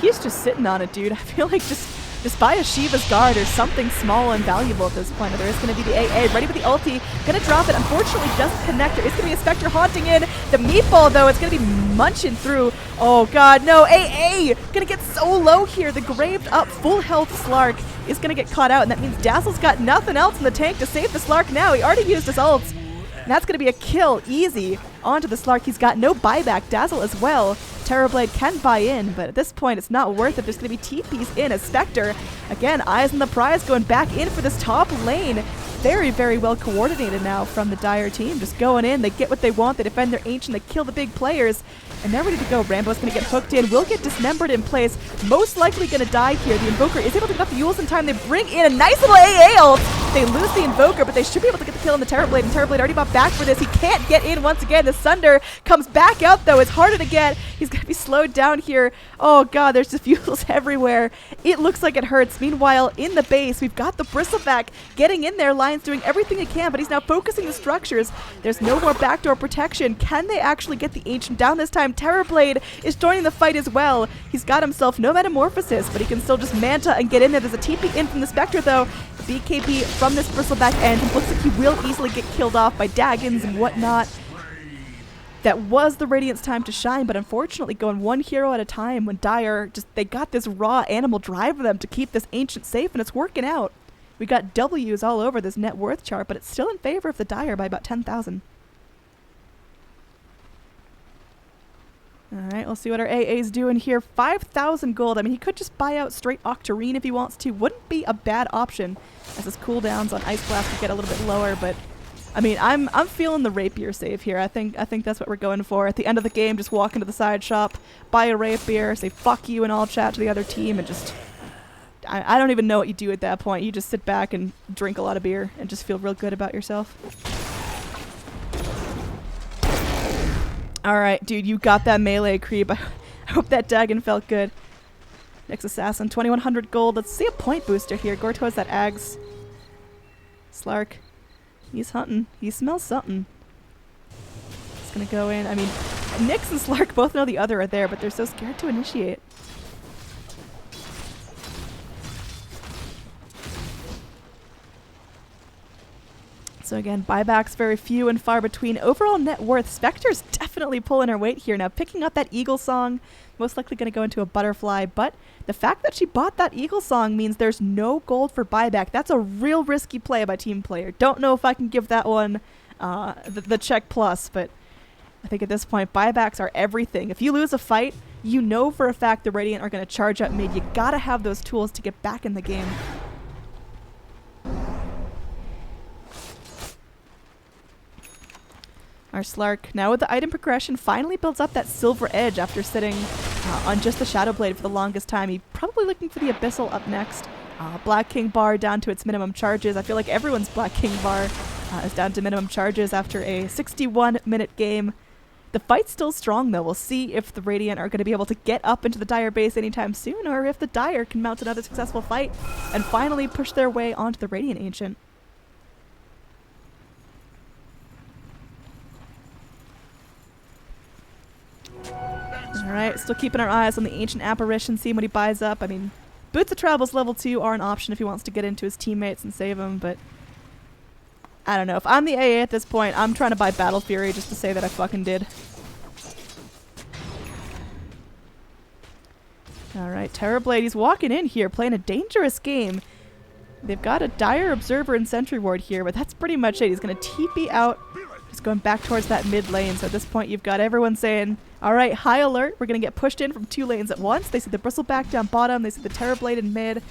S1: He's just sitting on it, dude. I feel like just buy a Shiva's Guard or something small and valuable at this point. There is going to be the AA ready with the ulti. Going to drop it. Unfortunately, doesn't connect. There is going to be a Spectre haunting in. The meatball, though, it's going to be munching through. Oh, God, no. AA going to get so low here. The graved up full health Slark is going to get caught out, and that means Dazzle's got nothing else in the tank to save the Slark now. He already used his ults. And that's going to be a kill, easy, onto the Slark. He's got no buyback. Dazzle as well. Terrorblade can buy in, but at this point, it's not worth it. There's going to be TPs in as Spectre. Again, eyes on the prize, going back in for this top lane. Very, very well coordinated now from the Dire team. Just going in, they get what they want, they defend their Ancient, they kill the big players, and they're ready to go. Rambo's going to get hooked in, will get dismembered in place, most likely going to die here. The Invoker is able to get off the Yules in time. They bring in a nice little AA ult. They lose the Invoker, but they should be able to get the kill on the Terrorblade, and Terrorblade already bought back for this. He can't get in once again. The Sunder comes back out, though. It's harder to get. He's going to be slowed down here. Oh, God, there's diffusals everywhere. It looks like it hurts. Meanwhile, in the base, we've got the Bristleback getting in there. Lion's doing everything he can, but he's now focusing the structures. There's no more backdoor protection. Can they actually get the Ancient down this time? Terrorblade is joining the fight as well. He's got himself no metamorphosis, but he can still just Manta and get in there. There's a TP in from the Spectre, though. BKB from this Bristleback end. It looks like he will easily get killed off by Daggons and whatnot. That was the Radiant's time to shine, but unfortunately going one hero at a time when Dire they got this raw animal drive for them to keep this Ancient safe, and it's working out. We got W's all over this net worth chart, but it's still in favor of the Dire by about 10,000. Alright, we'll see what our AA's doing here. 5,000 gold. I mean, he could just buy out straight Octarine if he wants to. Wouldn't be a bad option, as his cooldowns on Ice Blast would get a little bit lower, but I mean, I'm feeling the Rapier save here. I think that's what we're going for. At the end of the game, just walk into the side shop, buy a Rapier, say fuck you and all chat to the other team, and just I don't even know what you do at that point. You just sit back and drink a lot of beer and just feel real good about yourself. Alright, dude, you got that melee creep. I hope that Dagon felt good. Next Assassin, 2,100 gold. Let's see a point booster here. Gorto has that Ags. Slark. He's hunting. He smells something. He's gonna go in. I mean, Nyx and Slark both know the other are there, but they're so scared to initiate. So again, buybacks very few and far between. Overall net worth, Spectre's definitely pulling her weight here. Now picking up that Eagle Song, most likely going to go into a Butterfly, but the fact that she bought that Eagle Song means there's no gold for buyback. That's a real risky play by team player. Don't know if I can give that one the check plus, but I think at this point, buybacks are everything. If you lose a fight, you know for a fact the Radiant are going to charge up mid. You gotta have those tools to get back in the game. Our Slark, now with the item progression, finally builds up that Silver Edge after sitting on just the Shadow Blade for the longest time. He's probably looking for the Abyssal up next. Black King bar down to its minimum charges. I feel like everyone's Black King bar is down to minimum charges after a 61-minute game. The fight's still strong, though. We'll see if the Radiant are going to be able to get up into the Dire base anytime soon, or if the Dire can mount another successful fight and finally push their way onto the Radiant Ancient. Alright, still keeping our eyes on the Ancient Apparition, seeing what he buys up. I mean, Boots of Travel's level 2 are an option if he wants to get into his teammates and save them, but I don't know. If I'm the AA at this point, I'm trying to buy Battle Fury just to say that I fucking did. All right, Terrorblade, he's walking in here, playing a dangerous game. They've got a Dire Observer and Sentry Ward here, but that's pretty much it. He's going to TP out, just going back towards that mid lane. So at this point, you've got everyone saying, all right, high alert. We're going to get pushed in from 2 lanes at once. They see the Bristleback down bottom. They see the Terrorblade in mid.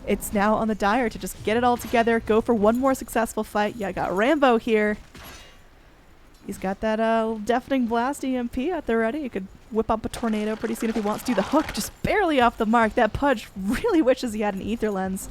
S1: It's now on the Dire to just get it all together, go for one more successful fight. Yeah, I got Rambo here. He's got that Deafening Blast EMP out there ready. He could whip up a tornado pretty soon if he wants to. The hook just barely off the mark. That Pudge really wishes he had an Ether Lens.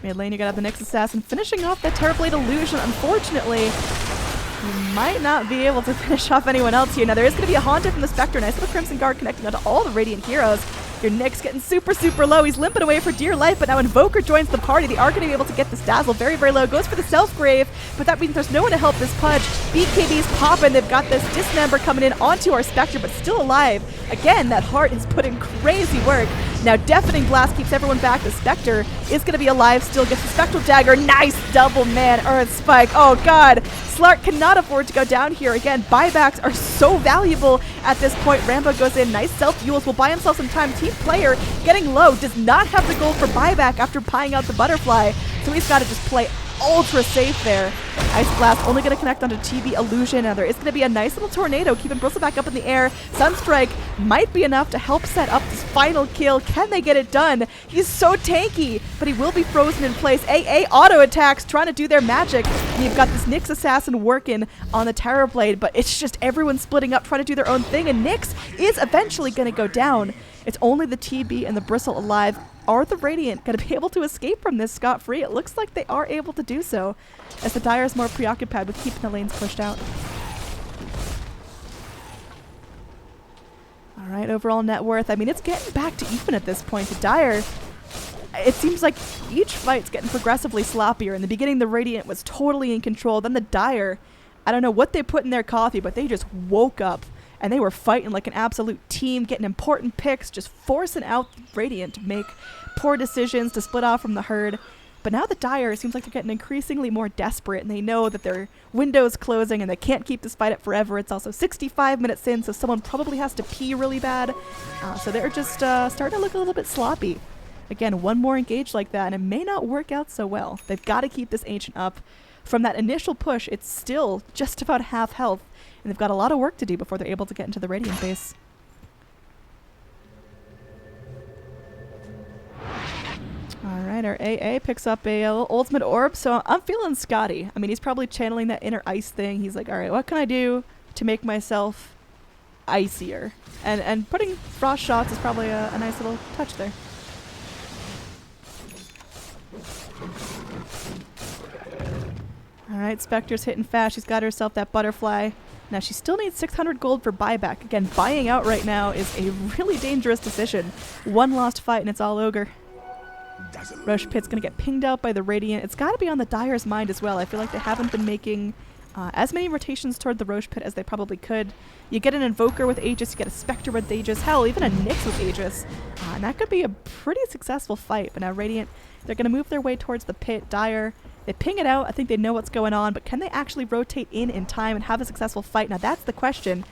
S1: Mid lane, you got the Nyx Assassin finishing off that Terrorblade Illusion. Unfortunately, you might not be able to finish off anyone else here. Now, there is going to be a Haunter from the Spectre. Nice little Crimson Guard connecting onto all the Radiant heroes. Your Nyx getting super, super low. He's limping away for dear life, but now Invoker joins the party. They are going to be able to get this Dazzle very, very low. Goes for the Self-Grave, but that means there's no one to help this Pudge. BKB's popping. They've got this Dismember coming in onto our Spectre, but still alive. Again, that Heart is putting crazy work. Now, Deafening Blast keeps everyone back. The Spectre is going to be alive still. Gets the Spectral Dagger. Nice double, man. Earth Spike. Oh, God. Slark cannot afford to go down here. Again, buybacks are so valuable at this point. Rambo goes in. Nice self-fuels. Will buy himself some time. Team player getting low. Does not have the gold for buyback after buying out the Butterfly. So he's got to just play ultra safe there. Ice Blast only going to connect onto TB Illusion. Now there is going to be a nice little tornado keeping Bristleback up in the air. Sunstrike might be enough to help set up this final kill. Can they get it done? He's so tanky, but he will be frozen in place. AA auto attacks trying to do their magic. And you've got this Nyx Assassin working on the Terrorblade, but it's just everyone splitting up trying to do their own thing, and Nyx is eventually going to go down. It's only the TB and the Bristle alive. Are the Radiant going to be able to escape from this scot-free? It looks like they are able to do so, as the Dire is more preoccupied with keeping the lanes pushed out. All right, overall net worth. I mean, it's getting back to even at this point. The Dire, it seems like each fight's getting progressively sloppier. In the beginning, the Radiant was totally in control. Then the Dire, I don't know what they put in their coffee, but they just woke up. And they were fighting like an absolute team, getting important picks, just forcing out the Radiant to make poor decisions, to split off from the herd. But now the Dire seems like they're getting increasingly more desperate, and they know that their window's closing and they can't keep this fight up forever. It's also 65 minutes in, so someone probably has to pee really bad. So they're just starting to look a little bit sloppy. Again, one more engage like that, and it may not work out so well. They've got to keep this Ancient up. From that initial push, it's still just about half health. And they've got a lot of work to do before they're able to get into the Radiant base. Alright, our AA picks up a little Ultimate Orb, so I'm feeling Scotty. I mean, he's probably channeling that inner ice thing. He's like, alright, what can I do to make myself icier? And putting Frost Shots is probably a nice little touch there. Alright, Spectre's hitting fast. She's got herself that Butterfly. Now, she still needs 600 gold for buyback. Again, buying out right now is a really dangerous decision. One lost fight and it's all ogre. Rosh Pit's going to get pinged out by the Radiant. It's got to be on the Dire's mind as well. I feel like they haven't been making as many rotations toward the Rosh Pit as they probably could. You get an Invoker with Aegis, you get a Spectre with Aegis, hell, even a Nyx with Aegis. And that could be a pretty successful fight. But now Radiant, they're going to move their way towards the pit. Dire, they ping it out. I think they know what's going on, but can they actually rotate in time and have a successful fight? Now that's the question.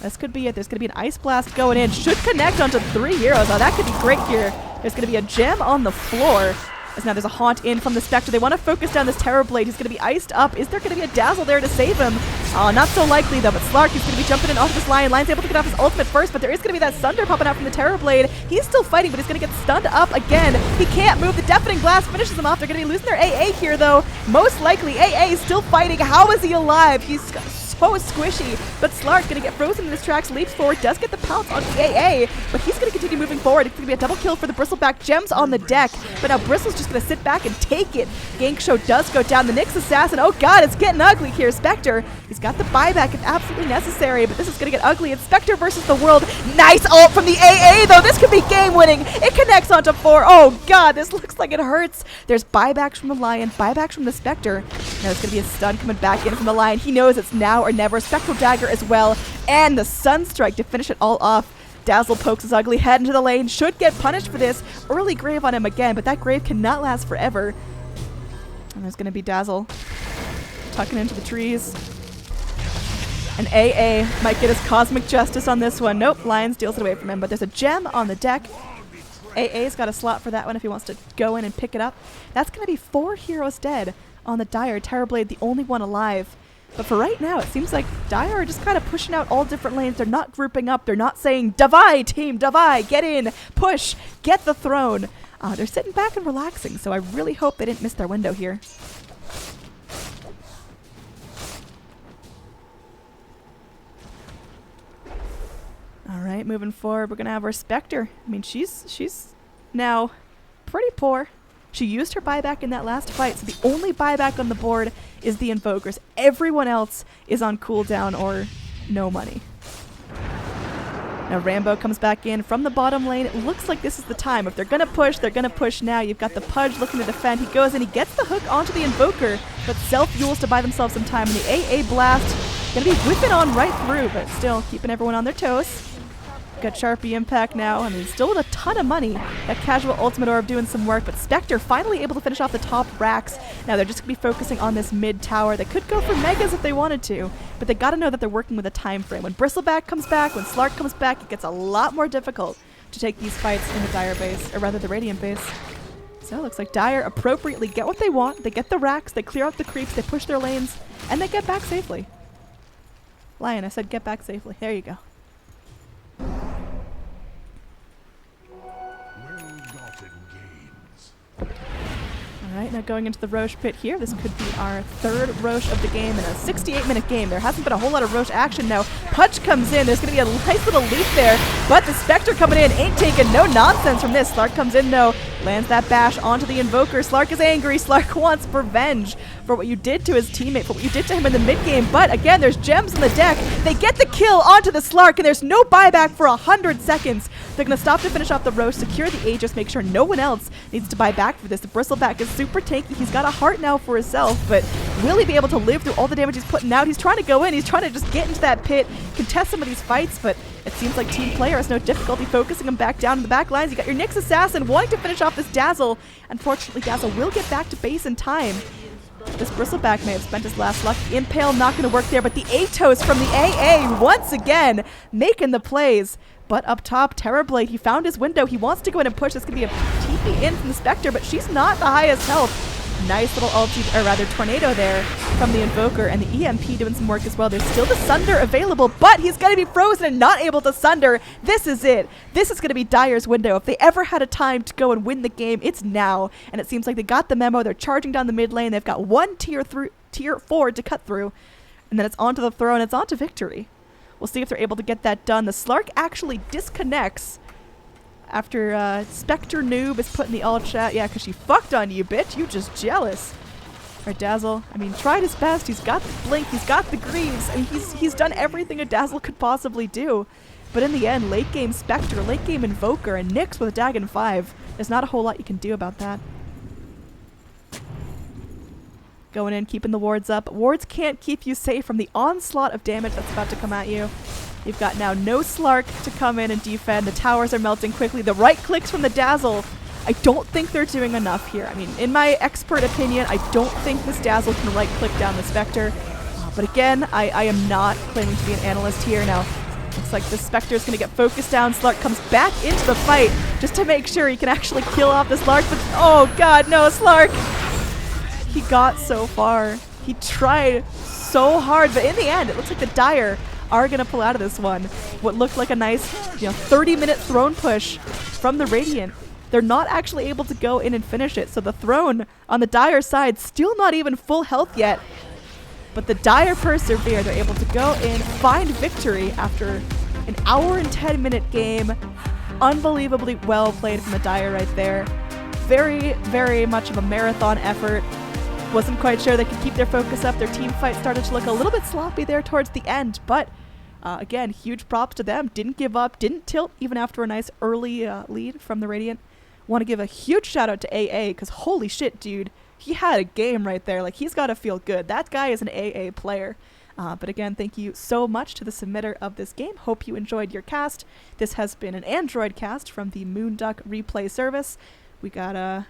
S1: This could be it. There's going to be an Ice Blast going in. Should connect onto 3 heroes. Now that could be great here. There's going to be a gem on the floor. As now there's a Haunt in from the Spectre. They want to focus down this Terrorblade. He's going to be iced up. Is there going to be a Dazzle there to save him? Oh, not so likely though, but Slark is going to be jumping in onto this Lion. Lion's able to get off his ultimate first, but there is going to be that Sunder popping out from the Terrorblade. He's still fighting, but he's going to get stunned up again. He can't move. The Deafening Blast finishes him off. They're going to be losing their AA here though. Most likely AA is still fighting. How is he alive? He's so squishy, but Slark going to get frozen in his tracks, leaps forward, does get the pounce on AA, but he's going to continue moving forward. It's going to be a double kill for the Bristleback. Gems on the deck, but now Bristle's just going to sit back and take it. Gank Show does go down. The Nyx Assassin, oh god, it's getting ugly here. Spectre, he's got the buyback if absolutely necessary, but this is going to get ugly. It's Spectre versus the world. Nice ult from the AA though. This could be game winning. It connects onto 4. Oh god, this looks like it hurts. There's buybacks from the Lion, buybacks from the Spectre. Now there's going to be a stun coming back in from the Lion. He knows it's now or never. Spectral Dagger as well, and the Sunstrike to finish it all off. Dazzle pokes his ugly head into the lane. Should get punished for this. Early Grave on him again, but that Grave cannot last forever. And there's going to be Dazzle tucking into the trees. And AA might get his cosmic justice on this one. Nope, Lions deals it away from him, but there's a gem on the deck. AA's got a slot for that one if he wants to go in and pick it up. That's going to be 4 heroes dead on the Dire. Terrorblade, the only one alive. But for right now, it seems like Dire are just kind of pushing out all different lanes. They're not grouping up. They're not saying, Davai, team, Davai, get in, push, get the throne. They're sitting back and relaxing, so I really hope they didn't miss their window here. Alright, moving forward, we're going to have our Spectre. I mean, she's now pretty poor. She used her buyback in that last fight, so the only buyback on the board is the Invokers. Everyone else is on cooldown or no money. Now Rambo comes back in from the bottom lane. It looks like this is the time. If they're going to push, they're going to push now. You've got the Pudge looking to defend. He goes and he gets the hook onto the Invoker, but self-fuels to buy themselves some time. And the AA Blast going to be whipping on right through, but still keeping everyone on their toes. Got Sharpie Impact now. I mean, still with a ton of money. That Casual Ultimate Orb doing some work, but Spectre finally able to finish off the top racks. Now they're just going to be focusing on this mid tower. They could go for Megas if they wanted to, but they got to know that they're working with a time frame. When Bristleback comes back, when Slark comes back, it gets a lot more difficult to take these fights in the Dire base, or rather the Radiant base. So it looks like Dire appropriately get what they want. They get the racks, they clear out the creeps, they push their lanes, and they get back safely. Lion, I said get back safely. There you go. Alright, now going into the Roche pit here. This could be our 3rd Roche of the game in a 68-minute game. There hasn't been a whole lot of Roche action now. Pudge comes in. There's going to be a nice little leap there, but the Spectre coming in ain't taking no nonsense from this. Slark comes in though, lands that bash onto the Invoker. Slark is angry. Slark wants revenge for what you did to his teammate, for what you did to him in the mid-game. But again, there's gems in the deck. They get the kill onto the Slark, and there's no buyback for 100 seconds. They're going to stop to finish off the Roche, secure the Aegis, make sure no one else needs to buy back for this. The Bristleback is super tanky. He's got a heart now for himself, but will he be able to live through all the damage he's putting out? He's trying to go in. He's trying to just get into that pit, contest some of these fights, but it seems like Team Player has no difficulty focusing him back down in the back lines. You got your Nyx Assassin wanting to finish off this Dazzle. Unfortunately, Dazzle will get back to base in time. This Bristleback may have spent his last luck. Impale not going to work there, but the Atos from the AA once again making the plays. But up top, Terrorblade, he found his window. He wants to go in and push. This could be a TP in from the Spectre, but she's not the highest health. Nice little ulti, or rather tornado there from the Invoker, and the EMP doing some work as well. There's still the Sunder available, but he's going to be frozen and not able to Sunder. This is it. This is going to be Dire's window. If they ever had a time to go and win the game, it's now. And it seems like they got the memo. They're charging down the mid lane. They've got one tier 4 to cut through, and then it's onto the throne. It's onto victory. We'll see if they're able to get that done. The Slark actually disconnects after Spectre Noob is put in the all chat. Yeah, because she fucked on you, bitch. You just jealous. Or Dazzle, I mean, tried his best. He's got the Blink. He's got the Greaves. I mean, he's done everything a Dazzle could possibly do. But in the end, late game Spectre, late game Invoker, and Nyx with Dagon 5. There's not a whole lot you can do about that. Going in, keeping the wards up. Wards can't keep you safe from the onslaught of damage that's about to come at you. You've got now no Slark to come in and defend. The towers are melting quickly. The right clicks from the Dazzle, I don't think they're doing enough here. I mean, in my expert opinion, I don't think this Dazzle can right click down the Spectre. But again, I am not claiming to be an analyst here. Now, looks like the Spectre is going to get focused down. Slark comes back into the fight just to make sure he can actually kill off the Slark. But oh god, no, Slark! He got so far. He tried so hard, but in the end, it looks like the Dire are going to pull out of this one. What looked like a nice, 30-minute throne push from the Radiant. They're not actually able to go in and finish it, so the throne on the Dire side still not even full health yet. But the Dire persevere. They're able to go in, find victory after an hour and 10-minute game. Unbelievably well played from the Dire right there. Very, very much of a marathon effort. Wasn't quite sure they could keep their focus up. Their team fight started to look a little bit sloppy there towards the end, but again, huge props to them. Didn't give up, didn't tilt even after a nice early lead from the Radiant. Want to give a huge shout out to AA, because holy shit, dude, he had a game right there. Like, he's got to feel good. That guy is an AA player. But again, thank you so much to the submitter of this game. Hope you enjoyed your cast. This has been an AnneeDroid cast from the Moonduck replay service. We got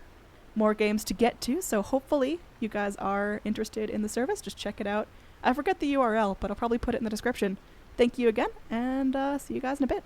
S1: more games to get to, so hopefully you guys are interested in the service. Just check it out I forget the URL, but I'll probably put it in the description. Thank you again, and see you guys in a bit.